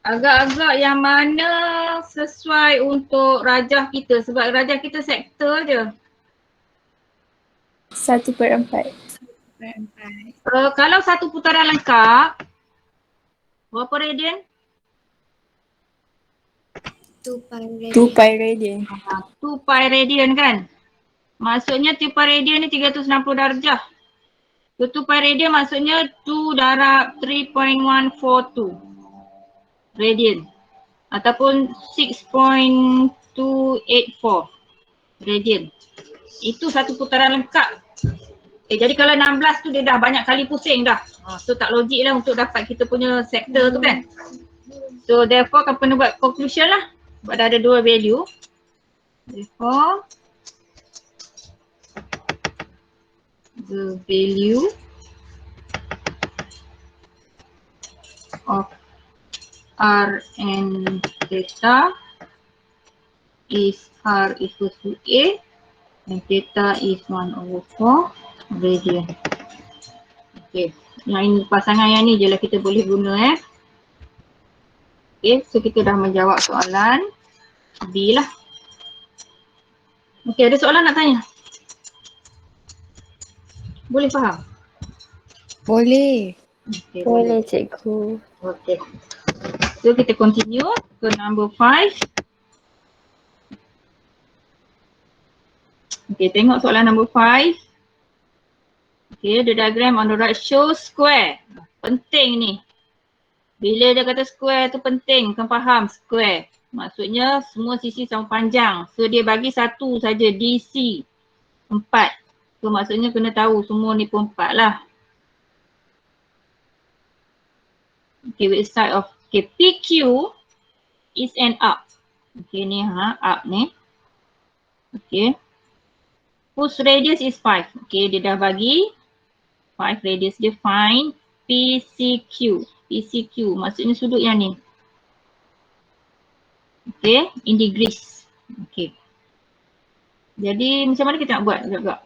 Agak-agak yang mana sesuai untuk rajah kita, sebab rajah kita sektor je. 1/4. Kalau satu putaran lengkap, berapa radian? 2 pi radian. 2 pi radian kan? Maksudnya 2 pi radian ni 360 darjah. So 2 pi radian maksudnya 2 darab 3.142 radian. Ataupun 6.284 radian. Itu satu putaran lengkap. Jadi kalau 16 tu dia dah banyak kali pusing dah. So tak logik lah untuk dapat kita punya sektor tu kan. So therefore kau kena buat conclusion lah. Sebab dah ada dua value. Therefore the value of R and theta is R equals to A and theta is 1/4 radian. Okay, yang pasangan yang ni je lah kita boleh guna Okay, so kita dah menjawab soalan B lah. Okay, ada soalan nak tanya? Boleh faham? Boleh. Okay, Boleh cikgu. Okay. So kita continue ke number 5. Okay, tengok soalan number 5. Okay, the diagram on the right shows square. Penting ni. Bila dia kata square tu penting, kau faham square. Maksudnya semua sisi sama panjang. So dia bagi satu saja DC 4. So maksudnya kena tahu semua ni pun 4 lah. Okay, which side of PQ is an up. Okay ni up ni. Okay. Whose radius is 5. Okay, dia dah bagi 5 radius dia, find PCQ. PCQ maksudnya sudut yang ni. Okay, in degrees. Okay. Jadi macam mana kita nak buat agak-agak?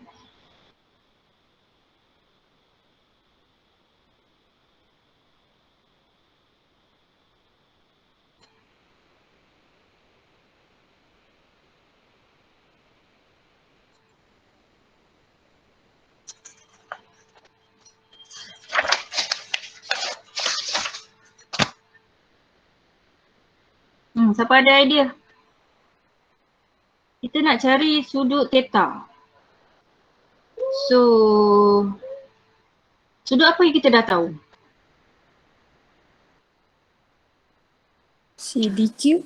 Siapa ada idea? Kita nak cari sudut theta. So, sudut apa yang kita dah tahu? CDQ.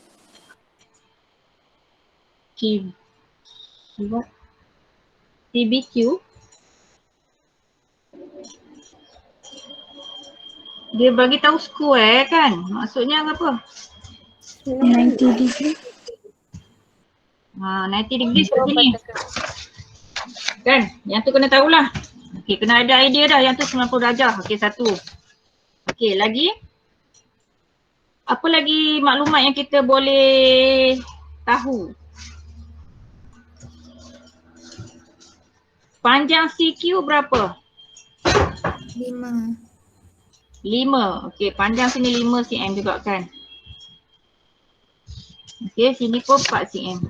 CBQ. Dia bagi tahu square kan? Maksudnya apa? 90 degree. 90 degree seperti ni. Kan? Yang tu kena tahulah. Okey, kena ada idea dah. Yang tu 90 darjah. Okey, satu. Okey, lagi? Apa lagi maklumat yang kita boleh tahu? Panjang CQ berapa? 5. 5. Okey, panjang sini 5 cm juga kan? Okey, sini pun 4 cm.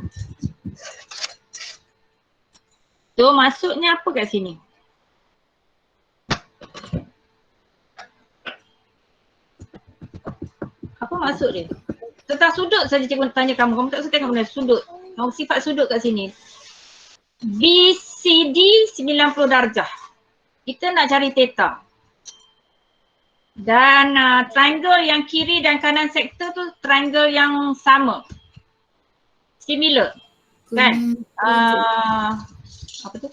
So, maksudnya apa kat sini? Apa maksud dia? Tentang sudut saja cikgu tanya kamu. Kamu tak usah tengok benda sudut. Kamu sifat sudut kat sini. BCD 90 darjah. Kita nak cari theta. Dan triangle yang kiri dan kanan sektor tu triangle yang sama. Similar. Kan? Apa tu?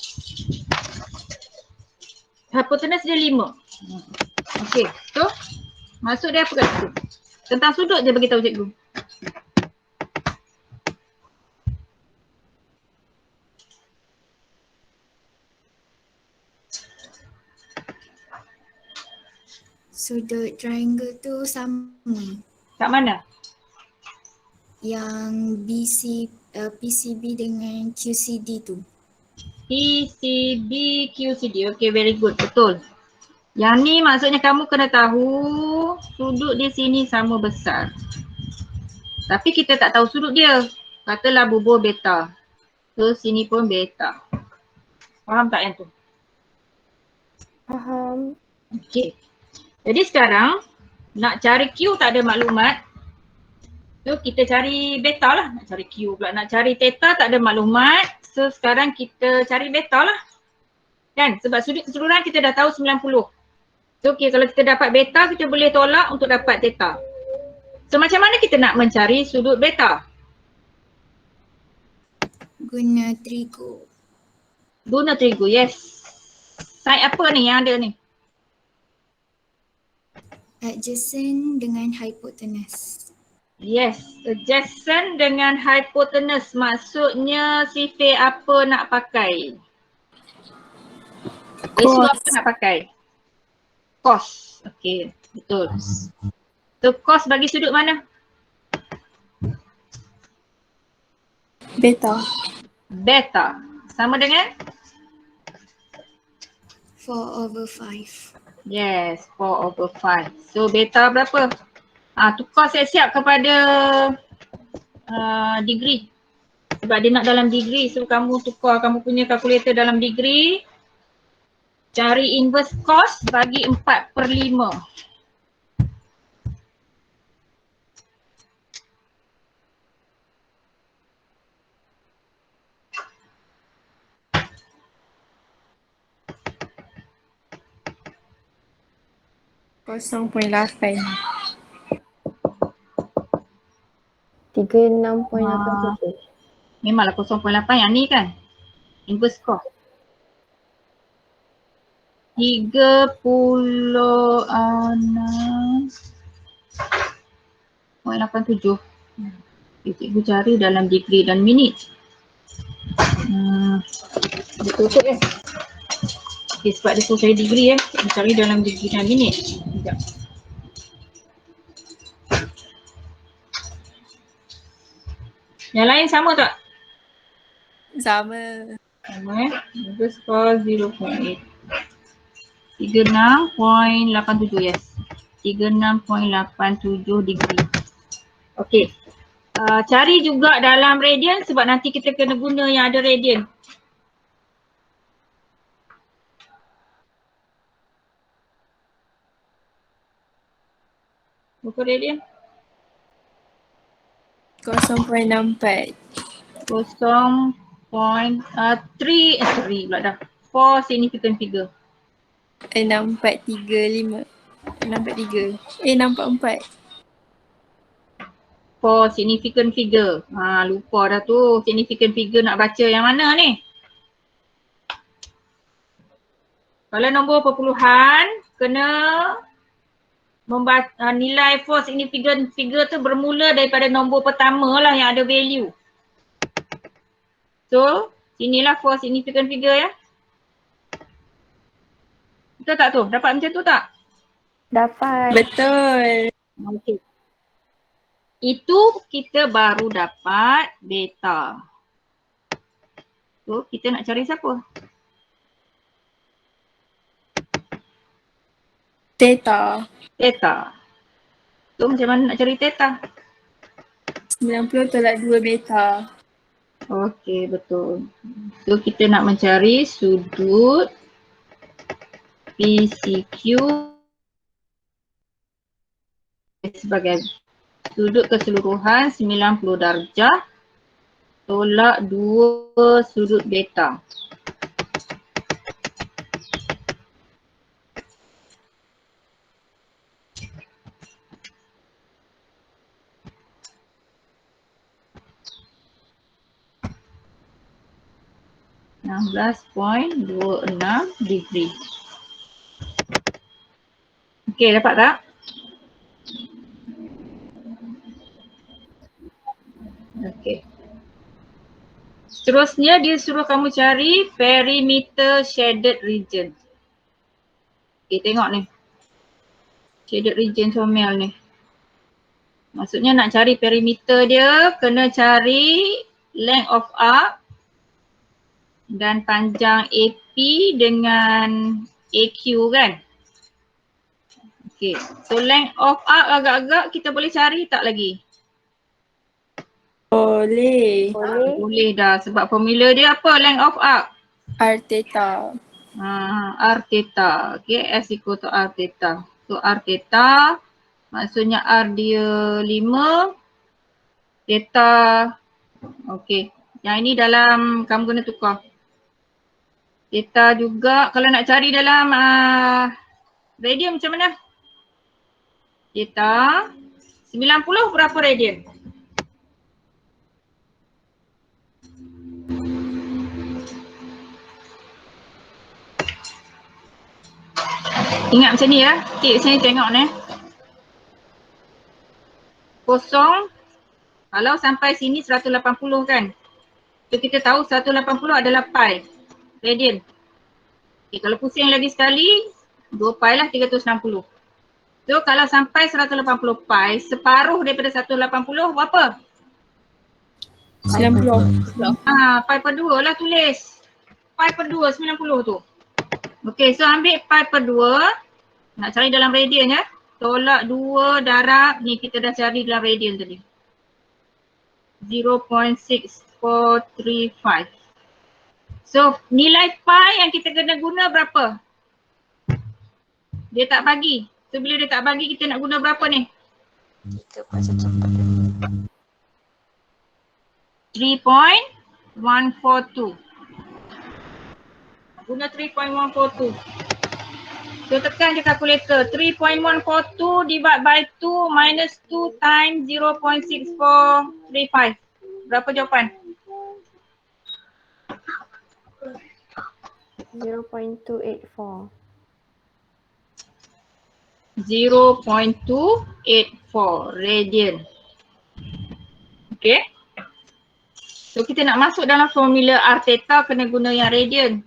Hypotenuse dia 5. Okey, so maksud dia apa kat situ? Tentang sudut je bagi tahu cikgu. Sudut triangle tu sama. Kat mana? Yang PCB dengan QCD tu. PCB, QCD. Okay, very good. Betul. Yang ni maksudnya kamu kena tahu sudut di sini sama besar. Tapi kita tak tahu sudut dia. Katalah bubuh beta. So sini pun beta. Faham tak yang tu? Faham. Okay. Jadi sekarang nak cari Q tak ada maklumat. So kita cari beta lah. Nak cari Q pula. Nak cari theta tak ada maklumat. So sekarang kita cari beta lah. Kan? Sebab sudut keseluruhan kita dah tahu 90. So okay, kalau kita dapat beta kita boleh tolak untuk dapat theta. So macam mana kita nak mencari sudut beta? Guna trigo. Guna trigo, yes. Side apa ni yang ada ni? Adjacent dengan hypotenuse. Yes, adjacent dengan hypotenuse. Maksudnya sifir apa nak pakai? Ratio apa nak pakai? Cos. Okay, betul. So cos bagi sudut mana? Beta. Beta. Sama dengan? 4/5. Yes, 4/5. So beta berapa? Tukar siap-siap kepada degree. Sebab dia nak dalam degree. So kamu tukar kamu punya kalkulator dalam degree. Cari inverse cos bagi 4/5. Kosong 0.8. 36.87. Memanglah 0.8 yang ni kan? Inverse cos. 36.87. Cikgu cari dalam degree dan minit. Betul kot eh. Okay, sebab dia suruh cari degree Cikgu cari dalam degree dan minit. Sekejap. Yang lain sama tak? Sama. Sama Inverse cos 0.8. 36.87, yes. 36.87 degree. Okey. Cari juga dalam radian sebab nanti kita kena guna yang ada radian. Buka radian. 0.64. 0.3 pula dah. 4 significant figure. 6435. 643. 644. 4 significant figure. Lupa dah tu. Significant figure nak baca yang mana ni? Kalau nombor perpuluhan, kena nilai 4 significant figure tu bermula daripada nombor pertama lah yang ada value. So, inilah 4 significant figure ya. Betul tak tu? Dapat macam tu tak? Dapat. Betul. Okey. Itu kita baru dapat beta. So, kita nak cari siapa? Theta. Theta. So, macam mana nak cari theta? 90 tolak 2 beta. Okey, betul. So, kita nak mencari sudut PCQ sebagai sudut keseluruhan 90 darjah tolak 2 sudut beta. .26 degree. Okey, dapat tak? Okey. Seterusnya dia suruh kamu cari perimeter shaded region. Okey, tengok ni. Shaded region comel ni. Maksudnya nak cari perimeter dia, kena cari length of arc dan panjang AP dengan AQ kan. Okay, so length of arc agak-agak kita boleh cari tak lagi? Boleh. Boleh. Boleh dah sebab formula dia apa length of arc? R theta. R theta. Okay, S equal to R theta. So R theta maksudnya R dia 5, theta. Okay, yang ini dalam kamu kena tukar. Theta juga kalau nak cari dalam radian macam mana? Theta 90 berapa radian? Ingat macam ni ya. Cik sini tengok ni. Kosong kalau sampai sini 180 kan. So kita tahu 180 adalah pi radian. Okay, kalau pusing lagi sekali 2 pi lah 360. So kalau sampai 180 pi, separuh daripada 180 berapa? 90. Pi per 2 lah tulis. Pi per 2 90 tu. Okay, so ambil pi per 2. Nak cari dalam radian ya. Tolak 2 darab ni kita dah cari dalam radian tadi. 0.6435. So nilai pi yang kita kena guna berapa? Dia tak bagi. So bila dia tak bagi kita nak guna berapa ni? 3.142. Guna 3.142. So tekan je kalkulator. 3.142 divide by 2 minus 2 times 0.6435. Berapa jawapan? 0.284. 0.284 radian. Okay. So kita nak masuk dalam formula R theta kena guna yang radian.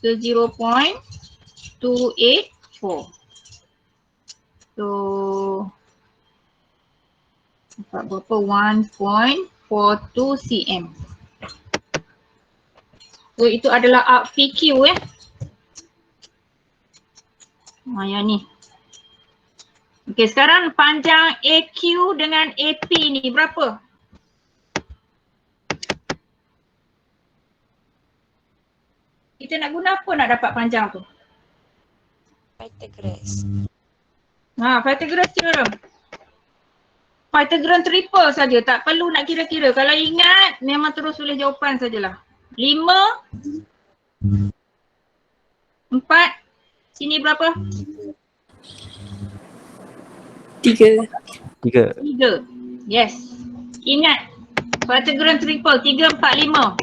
So 0.284. So dapat berapa? 1.42 cm. So itu adalah arc PQ yang ni. Okey, sekarang panjang AQ dengan AP ni berapa? Kita nak guna apa nak dapat panjang tu? Pythagoras. Pythagoras theorem. Pythagoras triple saja, tak perlu nak kira-kira. Kalau ingat memang terus tulis jawapan sajalah. 5 4 sini berapa? 3. 3. 3. Yes. Ingat Pythagoras triple 3 4 5.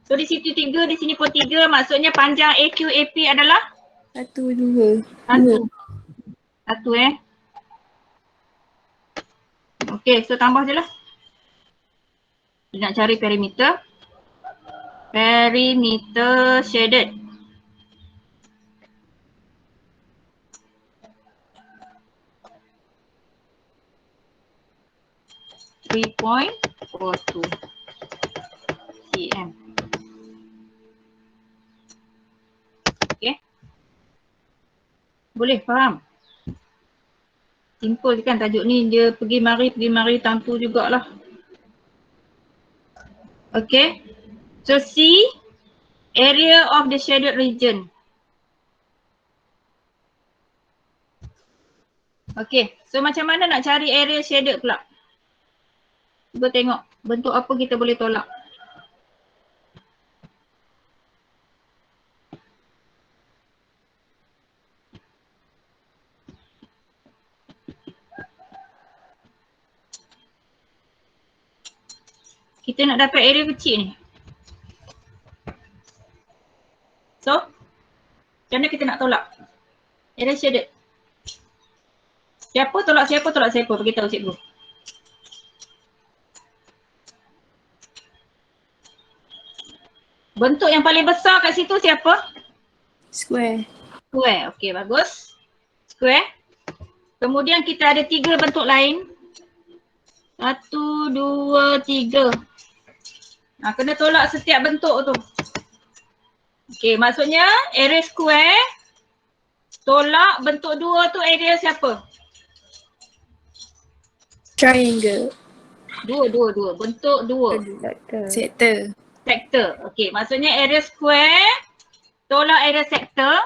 So di situ 3, di sini pun 3, maksudnya panjang AQ AP adalah 1, 2. 1. 1 Okey, so tambah je lah. Nak cari perimeter. Perimeter shaded. .42 cm. Okay. Boleh faham? Simple kan tajuk ni, dia pergi mari tantu jugalah. Okay. So C, area of the shaded region. Okay, so macam mana nak cari area shaded pula? Cuba tengok bentuk apa kita boleh tolak. Kita nak dapat area kecil ni. So, macam mana kita nak tolak? Area shaded. Siapa tolak siapa, tolak siapa? Beritahu cikgu. Bentuk yang paling besar kat situ siapa? Square. Square. Okey, bagus. Square. Kemudian kita ada 3 bentuk lain. 1, 2, 3. Kena tolak setiap bentuk tu. Okey, maksudnya area square tolak bentuk 2 tu area siapa? Triangle. Dua. Bentuk 2. Sector. Sector. Sektor. Okey, maksudnya area square tolak area sektor.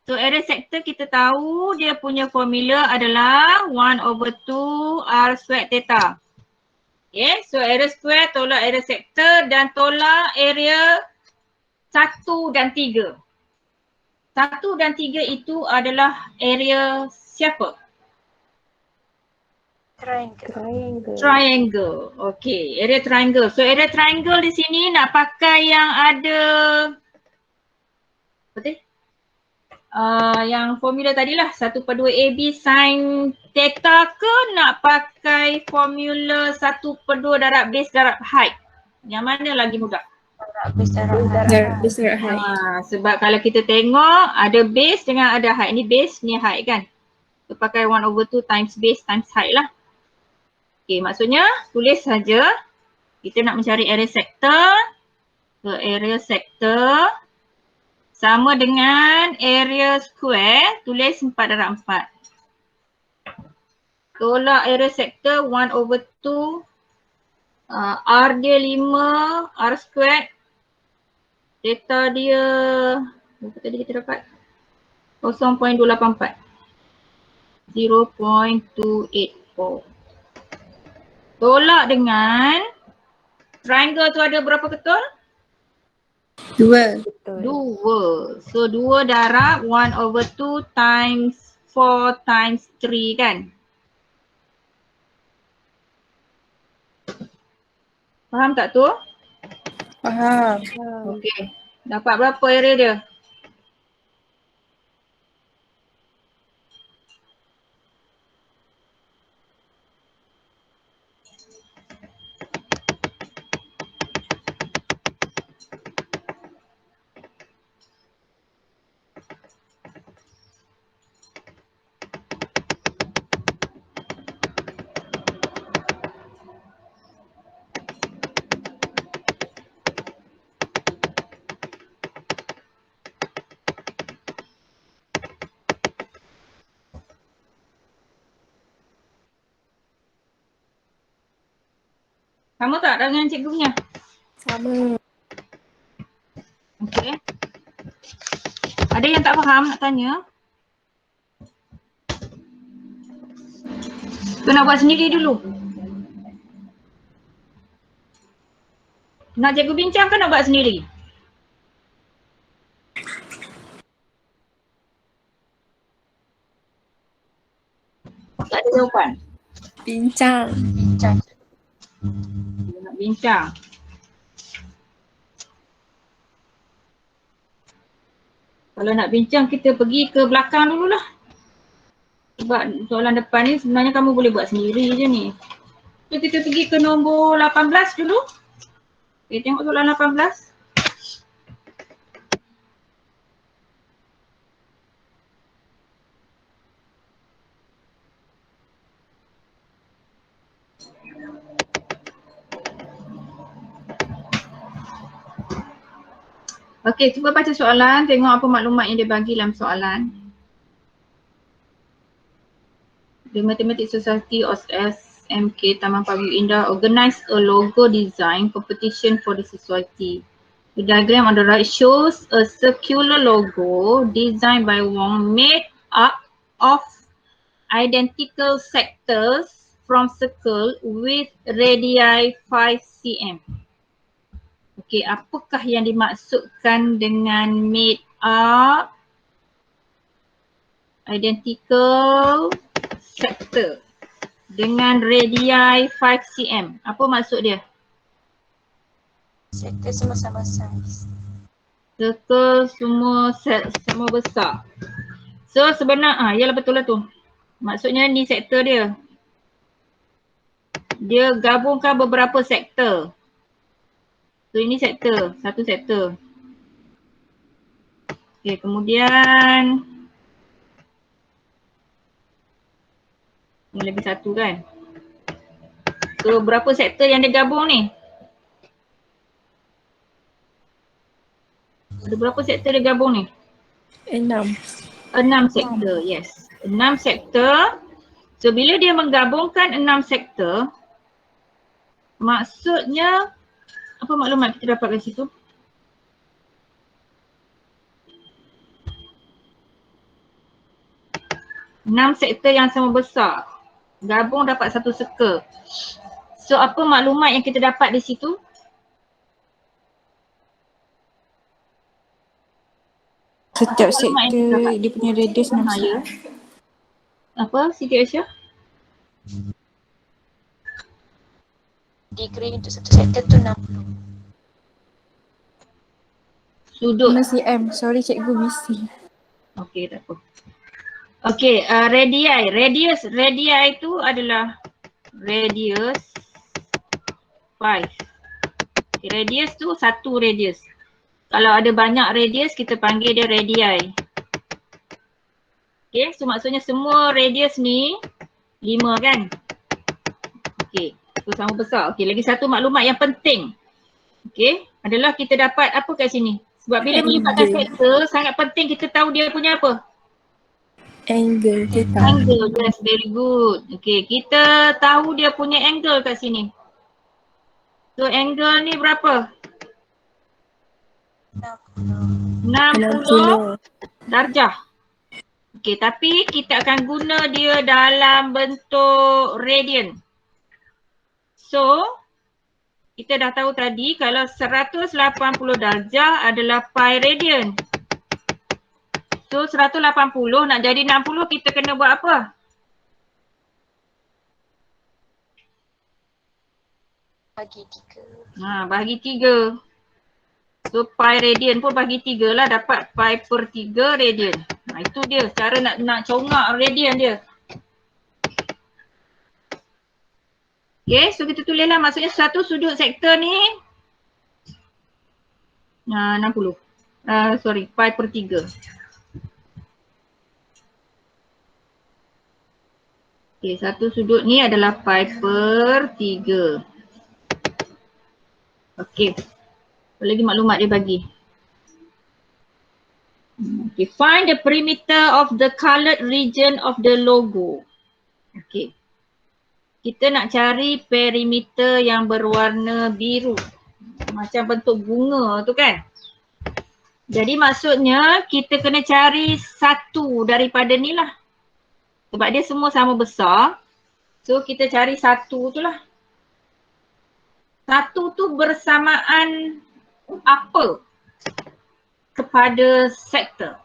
So area sektor kita tahu dia punya formula adalah 1/2 R squared theta. Okay, so area square tolak area sektor dan tolak area 1 dan 3. 1 dan 3 itu adalah area siapa? Triangle. Triangle. Okay, area triangle. So area triangle di sini nak pakai yang ada apa tu? Yang formula tadilah 1/2 AB sin theta ke nak pakai formula 1/2 darab base darab height? Yang mana lagi mudah? Darab base darab height. Sebab kalau kita tengok ada base dengan ada height. Ni base, ni height kan. So pakai 1/2 times base times height lah. Okay, maksudnya tulis saja kita nak mencari area sektor. So area sektor sama dengan area square, tulis 4/4. Tolak area sektor 1/2. R dia 5, R squared. Theta dia, berapa tadi kita dapat? 0.284. 0.284. Tolak dengan triangle tu ada berapa ketul? 2. Betul. 2. So 2 darab 1/2 times 4 times 3 kan? Faham tak tu? Faham. Okey. Dapat berapa area dia? Sama tak dengan cikgu punya? Sama. Okey. Ada yang tak faham nak tanya? Tu nak buat sendiri dulu. Nak cikgu bincang ke nak buat sendiri? Tak ada jawapan. Bincang. Nak bincang. Kalau nak bincang kita pergi ke belakang dululah. Sebab soalan depan ni sebenarnya kamu boleh buat sendiri je ni. So kita pergi ke nombor 18 dulu. Okay, tengok soalan 18. Okey, cuba baca soalan, tengok apa maklumat yang dia bagi dalam soalan. The Mathematics Society of SMK Taman Pavilion Indah organized a logo design competition for the society. The diagram on the right shows a circular logo designed by Wong made up of identical sectors from circle with radii 5 cm. Okey, apakah yang dimaksudkan dengan made up identical sector dengan radii 5 cm? Apa maksud dia? Sektor semua sama saiz. Circle semua set sama besar. So sebenarnya yalah betul lah tu. Maksudnya ni sektor dia. Dia gabungkan beberapa sektor. So ini sektor, satu sektor. Okay, kemudian ni lagi satu kan. So berapa sektor yang dia gabung ni? Ada berapa sektor dia gabung ni? 6. 6 sektor, yes. 6 sektor. So bila dia menggabungkan 6 sektor, maksudnya apa maklumat kita dapat kat situ? Enam sektor yang sama besar. Gabung dapat satu circle. So apa maklumat yang kita dapat di situ? Setiap Maklumat yang kita sektor dapat. dia punya radius 6 Ya. Apa Siti Aisyah? Degree untuk satu sektor tu 60. Sudut. cm. Sorry cikgu misi. Okey, tak apa. Okey, radii. Radii itu adalah radius 5. Okay, radius tu satu radius. Kalau ada banyak radius, kita panggil dia radii. Okay, so maksudnya semua radius ni 5 kan? Okay, so sama besar. Okay, lagi satu maklumat yang penting. Okay, adalah kita dapat apa kat sini? Sebab bila melibatkan sektor, sangat penting kita tahu dia punya apa? Angle theta. Angle, yes, very good. Okay, kita tahu dia punya angle kat sini. So angle ni berapa? 60 darjah. Okay, tapi kita akan guna dia dalam bentuk radian. So, kita dah tahu tadi kalau 180 darjah adalah pi radian. So 180 nak jadi 60 kita kena buat apa? Bagi 3. Bagi 3. So pi radian pun bagi 3 lah, dapat pi per 3 radian. Itu dia cara nak congak radian dia. Okay, so kita tulislah maksudnya satu sudut sektor ni 60. Sorry, pi per 3. Okay, satu sudut ni adalah pi per 3. Okay, apa lagi maklumat dia bagi? Okay, find the perimeter of the coloured region of the logo. Okay, kita nak cari perimeter yang berwarna biru. Macam bentuk bunga tu kan? Jadi maksudnya kita kena cari satu daripada ni lah. Sebab dia semua sama besar. So kita cari satu tu lah. Satu tu bersamaan apa kepada sektor?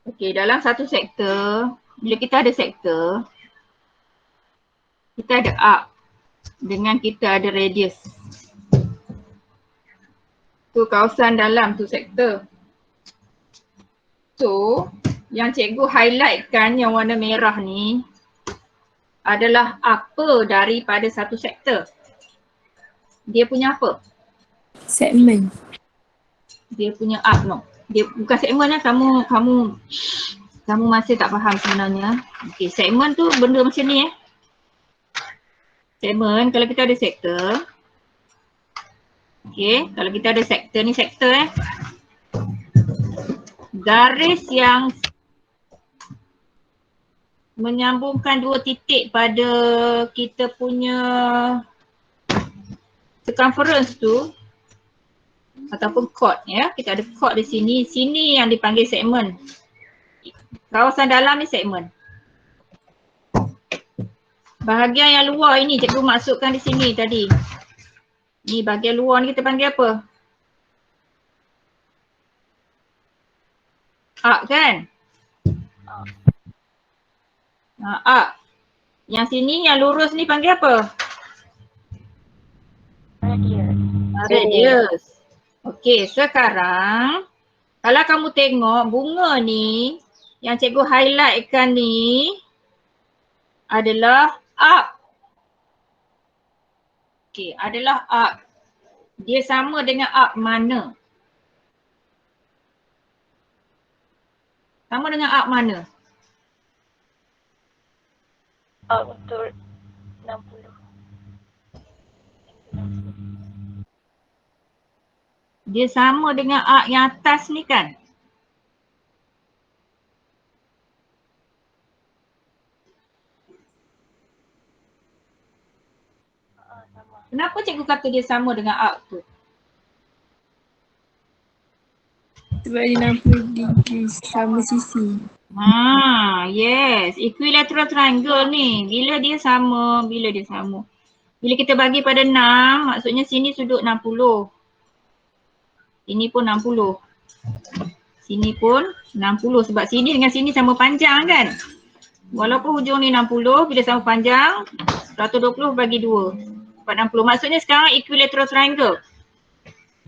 Okey, dalam satu sektor, bila kita ada sektor, kita ada arc dengan kita ada radius. Tu kawasan dalam tu sektor. So, yang cikgu highlightkan yang warna merah ni adalah apa daripada satu sektor? Dia punya apa? Segmen. Dia punya arc no. Dia bukan segmen lah, kamu masih tak faham sebenarnya. Okey, segmen tu benda macam ni Segmen kalau kita ada sektor. Okey, kalau kita ada sektor ni sektor garis yang menyambungkan dua titik pada kita punya circumference tu ataupun chord kita ada chord di sini, sini yang dipanggil segmen. Kawasan dalam ni segmen. Bahagian yang luar ini cikgu masukkan di sini tadi. Ni bahagian luar ni kita panggil apa? Arc kan? Arc. Yang sini yang lurus ni panggil apa? Radius. Radius. Okey, sekarang kalau kamu tengok bunga ni yang cikgu highlightkan ni adalah arc. Okey, adalah arc. Dia sama dengan arc mana? Sama dengan arc mana? Untuk 60. Dia sama dengan arc yang atas ni kan? Kenapa cikgu kata dia sama dengan arc tu? Sebab dia 60 degree sama sisi. Yes. Equilateral triangle ni. Bila dia sama? Bila kita bagi pada 6, maksudnya sini sudut 60. Sini pun 60. Sini pun 60 sebab sini dengan sini sama panjang kan? Walaupun hujung ni 60, bila sama panjang, 120 bagi 2. 60. Maksudnya sekarang equilateral triangle.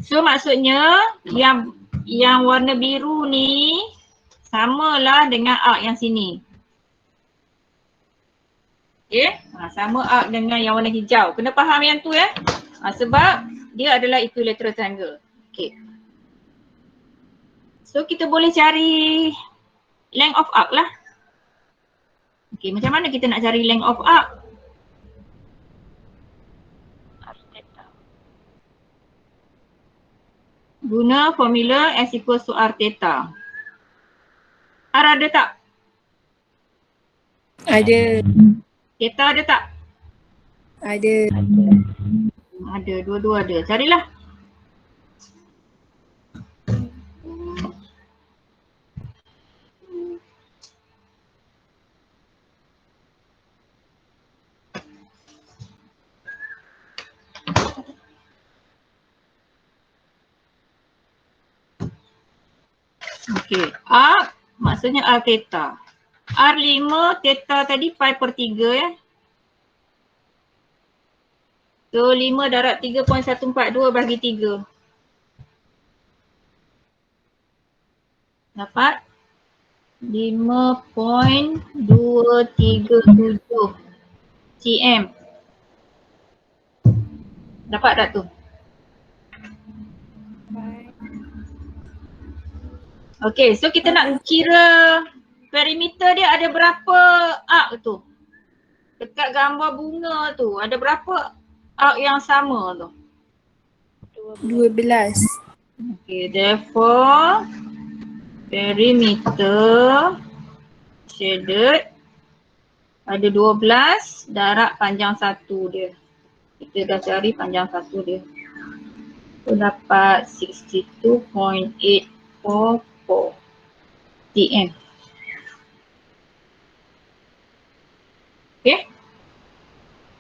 So maksudnya yang warna biru ni samalah dengan arc yang sini. Okay, sama arc dengan yang warna hijau. Kena faham yang tu ya. Sebab dia adalah equilateral triangle. Okay. So kita boleh cari length of arc lah. Okay, macam mana kita nak cari length of arc? Guna formula S equals to R theta. R ada tak? Ada. Theta ada tak? Ada. Ada, dua-dua ada. Carilah. Okey, R maksudnya R theta. R5 theta tadi pi per 3 ya. So 5 darab 3.142 bagi 3. Dapat 5.237 cm. Dapat tak tu? Okay, so kita nak kira perimeter dia ada berapa arc tu. Dekat gambar bunga tu, ada berapa arc yang sama tu? 12. Okay, therefore perimeter shaded ada 12 darab panjang 1 dia. Kita dah cari panjang 1 dia. So dapat 62.844 cm. Okay?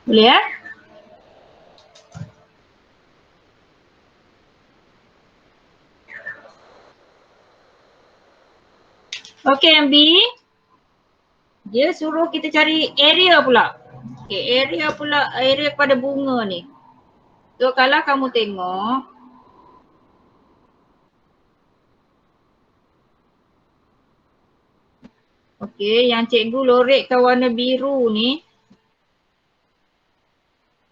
Boleh ya? Okay, yang B. Dia suruh kita cari area pula. Okay, area pada bunga ni. So kalau kamu tengok, okey, yang cikgu lorekkan warna biru ni,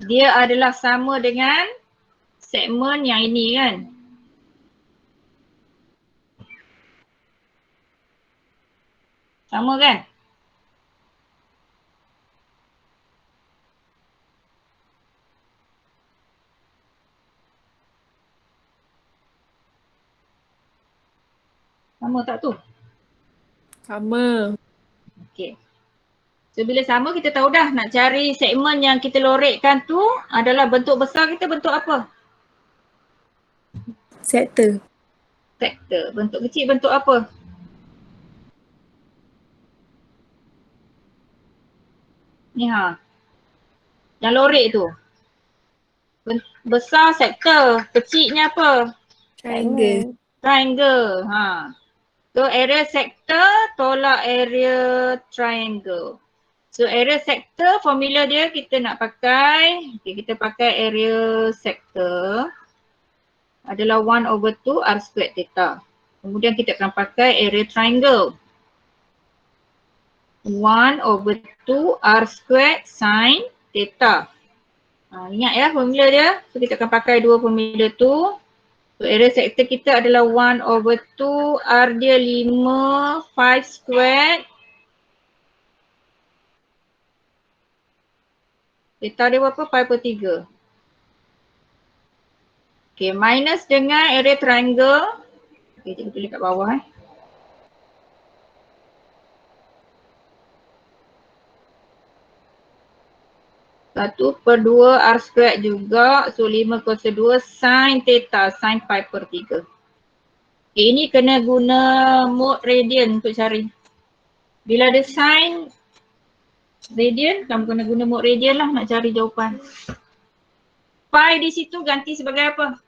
dia adalah sama dengan segmen yang ini kan. Sama kan? Sama tak tu? Sama. Okey. So bila sama kita tahu dah nak cari segmen yang kita lorekkan tu adalah bentuk besar kita bentuk apa? Sektor. Sektor. Bentuk kecil bentuk apa? Ni ha. Yang lorek tu. Besar sektor, kecilnya apa? Triangle. Triangle. Ha. So area sector tolak area triangle. So area sector formula dia kita nak pakai, okay, kita pakai area sector adalah 1/2 R squared theta. Kemudian kita akan pakai area triangle. 1/2 R squared sin theta. Ingat ya formula dia. So kita akan pakai dua formula tu. So area sector kita adalah 1/2 R dia 5, 5 squared. Theta dia berapa? 5/3. Okay, minus dengan area triangle. Okay, kita tulis kat bawah . 1/2 R squared juga. So 5/2 sin theta, sin 5/3. Okay, ini kena guna mode radian untuk cari. Bila ada sin radian, kamu kena guna mode radian lah nak cari jawapan. Pi di situ ganti sebagai apa?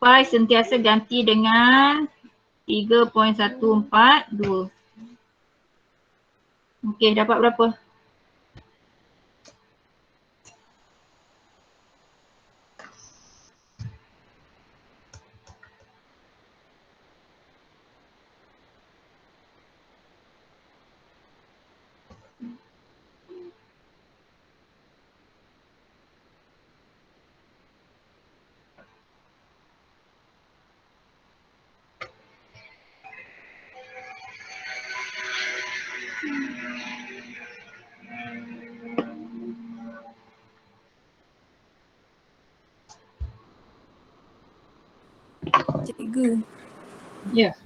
Pi sentiasa ganti dengan 3.142. Okey, dapat berapa? Cikgu, Ya.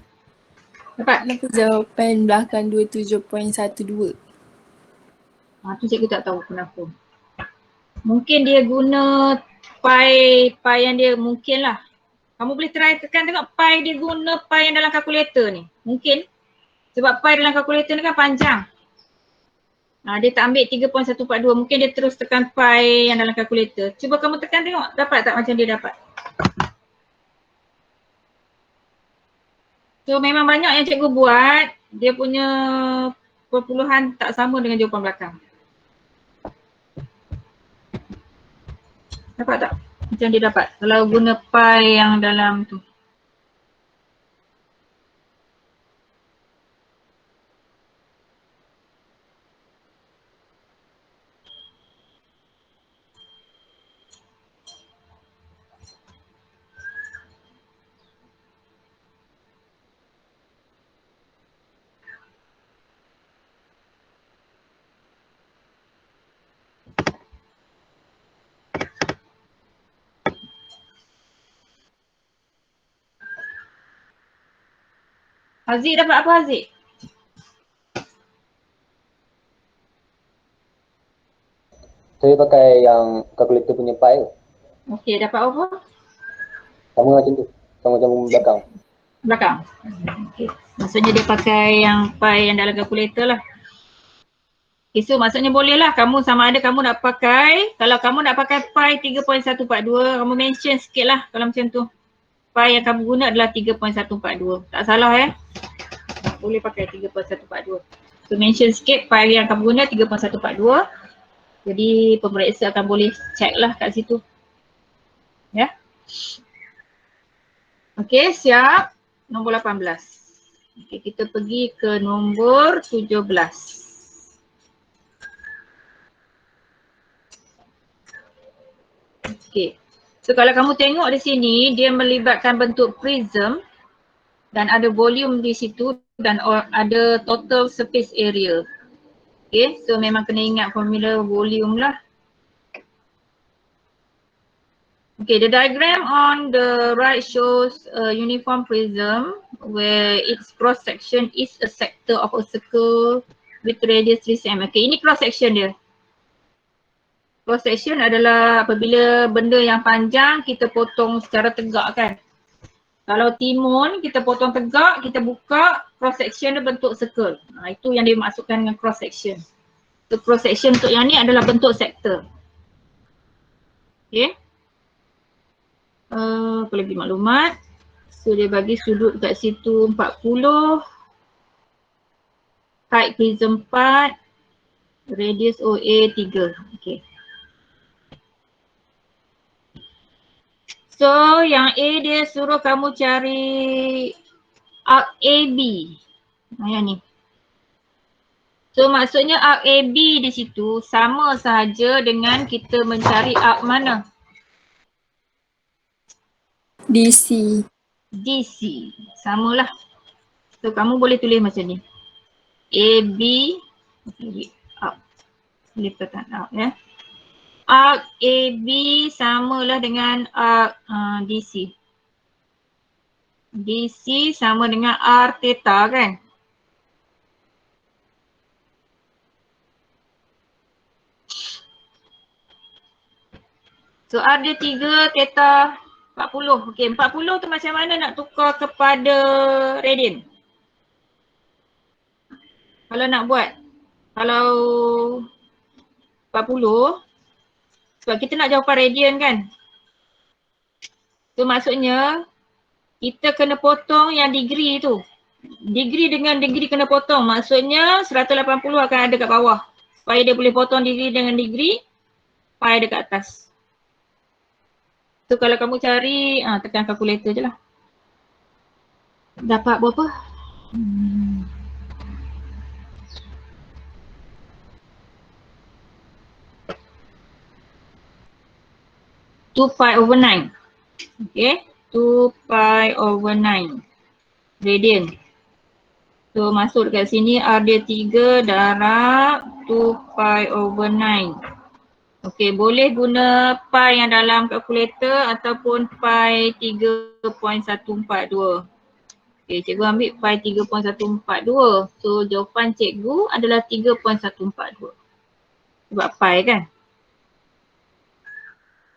Dapat? kenapa jawapan belakang 27.12? Tu cikgu tak tahu kenapa. Mungkin dia guna pi yang dia mungkin lah. Kamu boleh try tekan tengok pi dia guna pi yang dalam kalkulator ni. Mungkin. Sebab pi dalam kalkulator ni kan panjang. Dia tak ambil 3.142. Mungkin dia terus tekan pi yang dalam kalkulator. Cuba kamu tekan tengok dapat tak macam dia dapat. So memang banyak yang cikgu buat. Dia punya perpuluhan tak sama dengan jawapan belakang. Dapat tak? Macam dia dapat. Kalau guna pi yang dalam tu. Haziq dapat apa Haziq? Saya pakai yang kalkulator punya pi tu. Okey, dapat apa? Sama macam tu. Sama macam belakang. Belakang. Okey. Maksudnya dia pakai yang pi yang dalam kalkulator lah. Okay, so maksudnya boleh lah kamu sama ada kamu nak pakai, kalau kamu nak pakai pi 3.142, kamu mention sikit lah kalau macam tu. Pi yang kamu guna adalah 3.142. Tak salah boleh pakai 3.142. So mention sikit pi yang kamu guna 3.142. Jadi pemeriksa akan boleh check lah kat situ. Ya. Okey, siap. Nombor 18. Okey, kita pergi ke nombor 17. Okay. So kalau kamu tengok di sini, dia melibatkan bentuk prism dan ada volume di situ dan ada total surface area. Okay, so memang kena ingat formula volume lah. Okay, the diagram on the right shows a uniform prism where its cross section is a sector of a circle with radius 3 cm. Okay, ini cross section dia. Cross section adalah apabila benda yang panjang kita potong secara tegak kan. Kalau timun kita potong tegak, kita buka, cross section dia bentuk circle. Itu yang dimaksudkan dengan cross section. So cross section untuk yang ni adalah bentuk sektor. Okay. Apa lagi maklumat? So dia bagi sudut kat situ 40. Height prism 4. Radius OA 3. Okay. So yang A dia suruh kamu cari arc AB. Yang ni. So maksudnya arc AB di situ sama sahaja dengan kita mencari arc mana? DC. DC. Samalah. So kamu boleh tulis macam ni. AB arc. Lipatan arc ya. Arc AB samalah dengan arc DC. DC sama dengan R theta kan? So R dia 3, theta 40. Okay, 40 tu macam mana nak tukar kepada radian? Kalau nak buat, kalau 40, sebab kita nak jawapan radian kan? So maksudnya, kita kena potong yang degree tu. Degree dengan degree kena potong. Maksudnya 180 akan ada kat bawah. Supaya dia boleh potong degree dengan degree, pi ada kat atas. So kalau kamu cari, tekan kalkulator je lah. Dapat berapa? 2pi/9. Okay, 2pi/9 radian. So masuk dekat sini R dia 3 darab 2pi/9. Okay, boleh guna pi yang dalam kalkulator ataupun pi 3.142. Okay, cikgu ambil pi 3.142. So jawapan cikgu adalah 3.142. Sebab pi kan?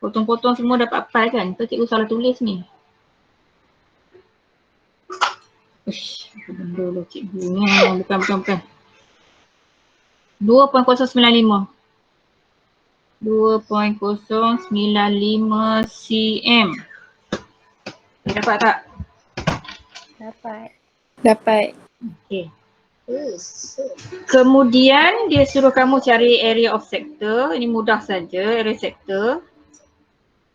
Potong-potong semua dapat pi kan? So cikgu salah tulis ni. Uish, apa benda lah cikgu ni? Bukan. 2.095. 2.095 cm. Okay, dapat tak? Dapat. Dapat. Okay. Kemudian dia suruh kamu cari area of sector. Ini mudah saja, area sector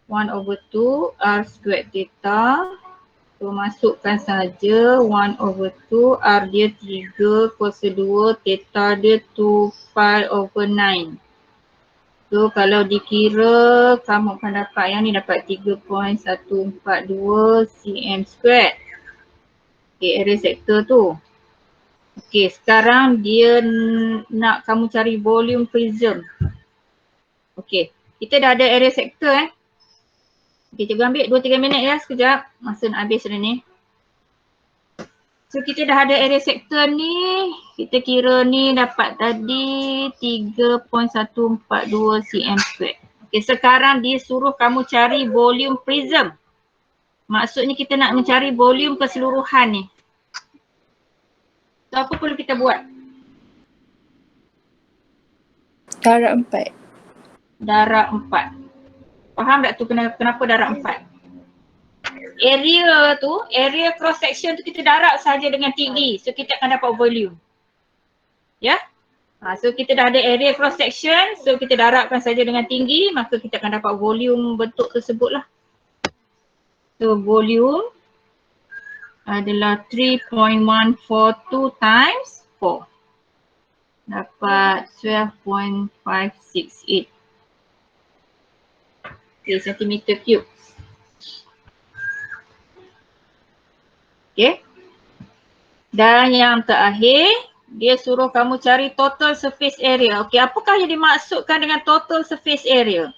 1/2 R squared theta. So masukkan saja 1/2 R dia 3 kuasa 2, theta dia 2pi/9. So kalau dikira kamu akan dapat yang ni, dapat 3.142 cm squared. Okay, area sector tu. Okay, sekarang dia nak kamu cari volume prism. Okay, kita dah ada area sector Okay, cikgu ambil 2-3 minit ya, sekejap. Masa nak habis dah ni. So kita dah ada area sector ni, kita kira ni dapat tadi 3.142 cm squared. Okay, sekarang dia suruh kamu cari volume prism. Maksudnya kita nak mencari volume keseluruhan ni. So apa perlu kita buat? Darab 4. Darab 4. Faham tak tu kenapa darab 4? Area cross section tu kita darab saja dengan tinggi. So kita akan dapat volume. Ya? So kita dah ada area cross section. So kita darabkan saja dengan tinggi. Maka kita akan dapat volume bentuk tersebut lah. So volume adalah 3.142 times 4. Dapat 12.568. Okay, centimeter cube. Okay. Dan yang terakhir, dia suruh kamu cari total surface area. Okay, apakah yang dimaksudkan dengan total surface area?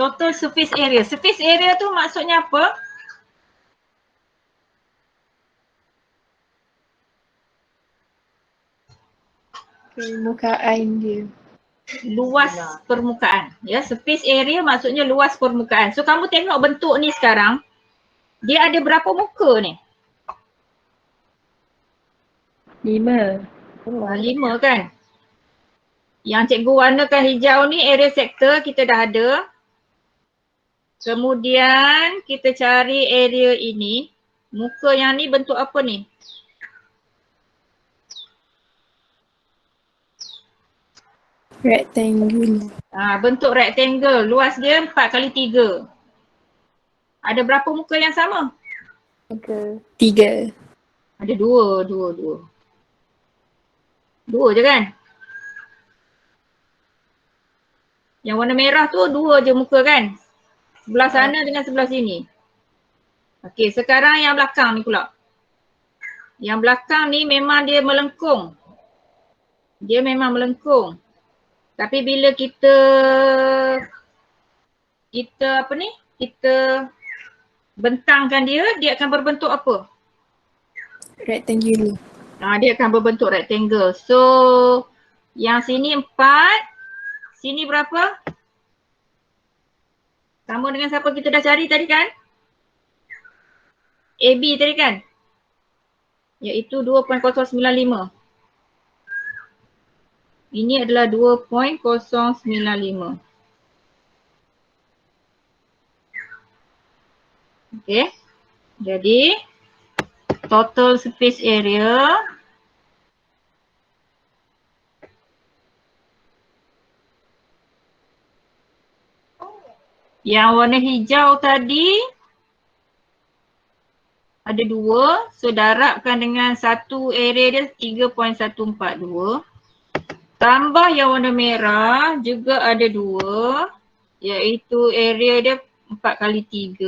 Total surface area. Surface area tu maksudnya apa? Permukaan dia. Luas permukaan. Ya, surface area maksudnya luas permukaan. So kamu tengok bentuk ni sekarang. Dia ada berapa muka ni? 5. 5 kan? Yang cikgu warnakan hijau ni area sector kita dah ada. Kemudian kita cari area ini. Muka yang ni bentuk apa ni? Rectangle. Bentuk rectangle. Luas dia 4x3. Ada berapa muka yang sama? 3. Ada dua. Dua je kan? Yang warna merah tu dua je muka kan? Sebelah sana dengan sebelah sini. Okey, sekarang yang belakang ni pula. Yang belakang ni memang dia melengkung. Dia memang melengkung. Tapi bila kita apa ni? Kita bentangkan dia, dia akan berbentuk apa? Rectangular. Dia akan berbentuk rectangle. So, yang sini 4, sini berapa? Sama dengan siapa kita dah cari tadi kan? AB tadi kan? Iaitu 2.095. Ini adalah 2.095. Okay. Jadi, total surface area yang warna hijau tadi ada 2. So, darabkan dengan satu area dia 3.142. Tambah yang warna merah juga ada 2. Iaitu area dia 4x3.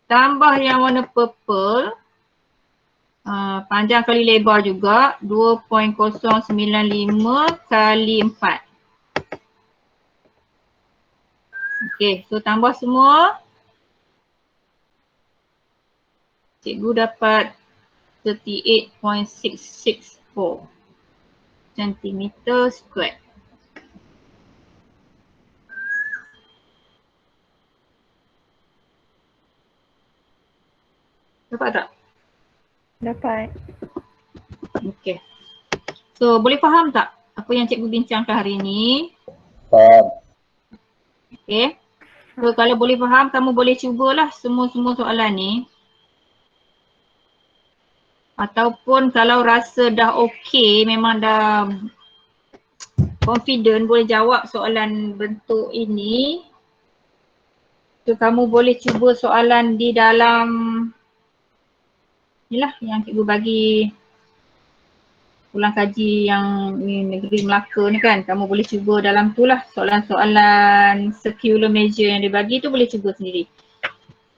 Tambah yang warna purple. Panjang kali lebar juga 2.095 kali 4. Okey, so tambah semua. Cikgu dapat 38.664 cm². Dapat tak? Dapat. Okey. So boleh faham tak apa yang cikgu bincangkan hari ni? Faham. Okey. So kalau boleh faham, kamu boleh cubalah semua soalan ni. Ataupun kalau rasa dah okey, memang dah confident boleh jawab soalan bentuk ini. So kamu boleh cuba soalan di dalam inilah yang cikgu bagi ulang kaji yang negeri Melaka ni kan. Kamu boleh cuba dalam tu lah soalan-soalan circular measure yang dia bagi tu boleh cuba sendiri.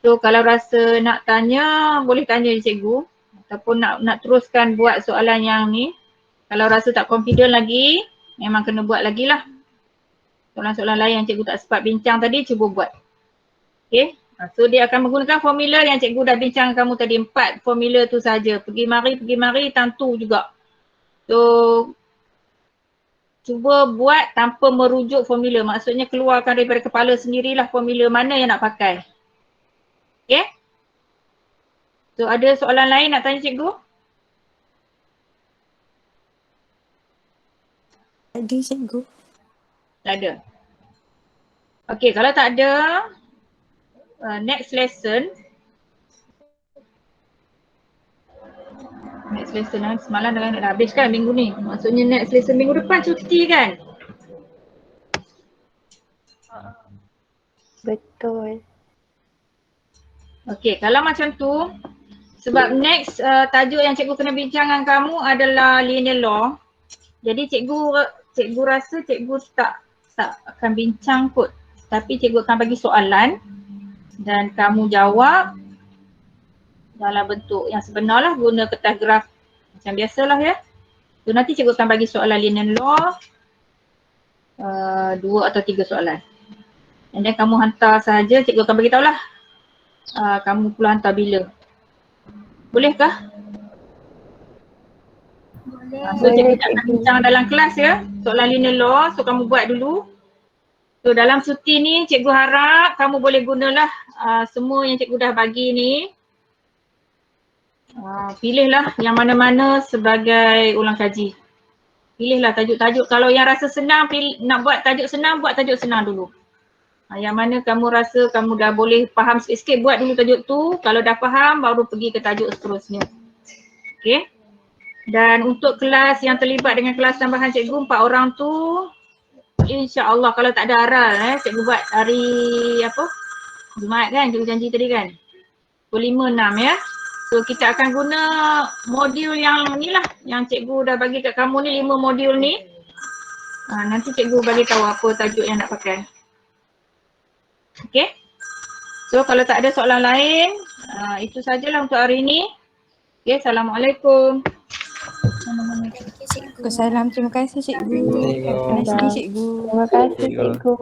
So kalau rasa nak tanya, boleh tanya cikgu. Ataupun nak teruskan buat soalan yang ni. Kalau rasa tak confident lagi, memang kena buat lagi lah. Soalan-soalan lain yang cikgu tak sempat bincang tadi, cuba buat. Okay. So dia akan menggunakan formula yang cikgu dah bincang kamu tadi. 4 formula tu saja. Pergi mari, tentu juga. So cuba buat tanpa merujuk formula. Maksudnya keluarkan daripada kepala sendirilah formula mana yang nak pakai. Okay. So ada soalan lain nak tanya cikgu? Ada cikgu. Tak ada. Okay, kalau tak ada, next lesson. Next lesson semalam dah habis kan minggu ni. Maksudnya next lesson minggu depan cuti kan? Betul. Okay, kalau macam tu, sebab next tajuk yang cikgu kena bincang dengan kamu adalah linear law. Jadi cikgu rasa cikgu tak akan bincang kot. Tapi cikgu akan bagi soalan dan kamu jawab dalam bentuk yang sebenar lah, guna kertas graf macam biasalah ya. So nanti cikgu akan bagi soalan linear law 2 atau 3 soalan. And then kamu hantar sahaja, cikgu akan bagi tahulah kamu pula hantar bila. Bolehkah? Boleh. So cikgu tak akan bincang dalam kelas ya, soalan linear law, so kamu buat dulu. So dalam cuti ni cikgu harap kamu boleh gunalah semua yang cikgu dah bagi ni. Pilihlah yang mana-mana sebagai ulang kaji. Pilihlah tajuk-tajuk, kalau yang rasa senang nak buat tajuk senang, buat tajuk senang dulu. Yang mana kamu rasa kamu dah boleh faham sikit-sikit, buat dulu tajuk tu. Kalau dah faham baru pergi ke tajuk seterusnya. Okay. Dan untuk kelas yang terlibat dengan kelas tambahan cikgu 4 orang tu, InsyaAllah kalau tak ada aral cikgu buat hari apa? Jumaat kan, cikgu janji tadi kan? 25, 6 ya. So kita akan guna modul yang ni lah, yang cikgu dah bagi kat kamu ni 5 modul ni. Nanti cikgu bagi tahu apa tajuk yang nak pakai. Okay. So kalau tak ada soalan lain, itu sajalah untuk hari ni. Okay, Assalamualaikum. Thank you cikgu. Waalaikumsalam. Terima kasih cikgu. Terima kasih cikgu. Terima kasih cikgu.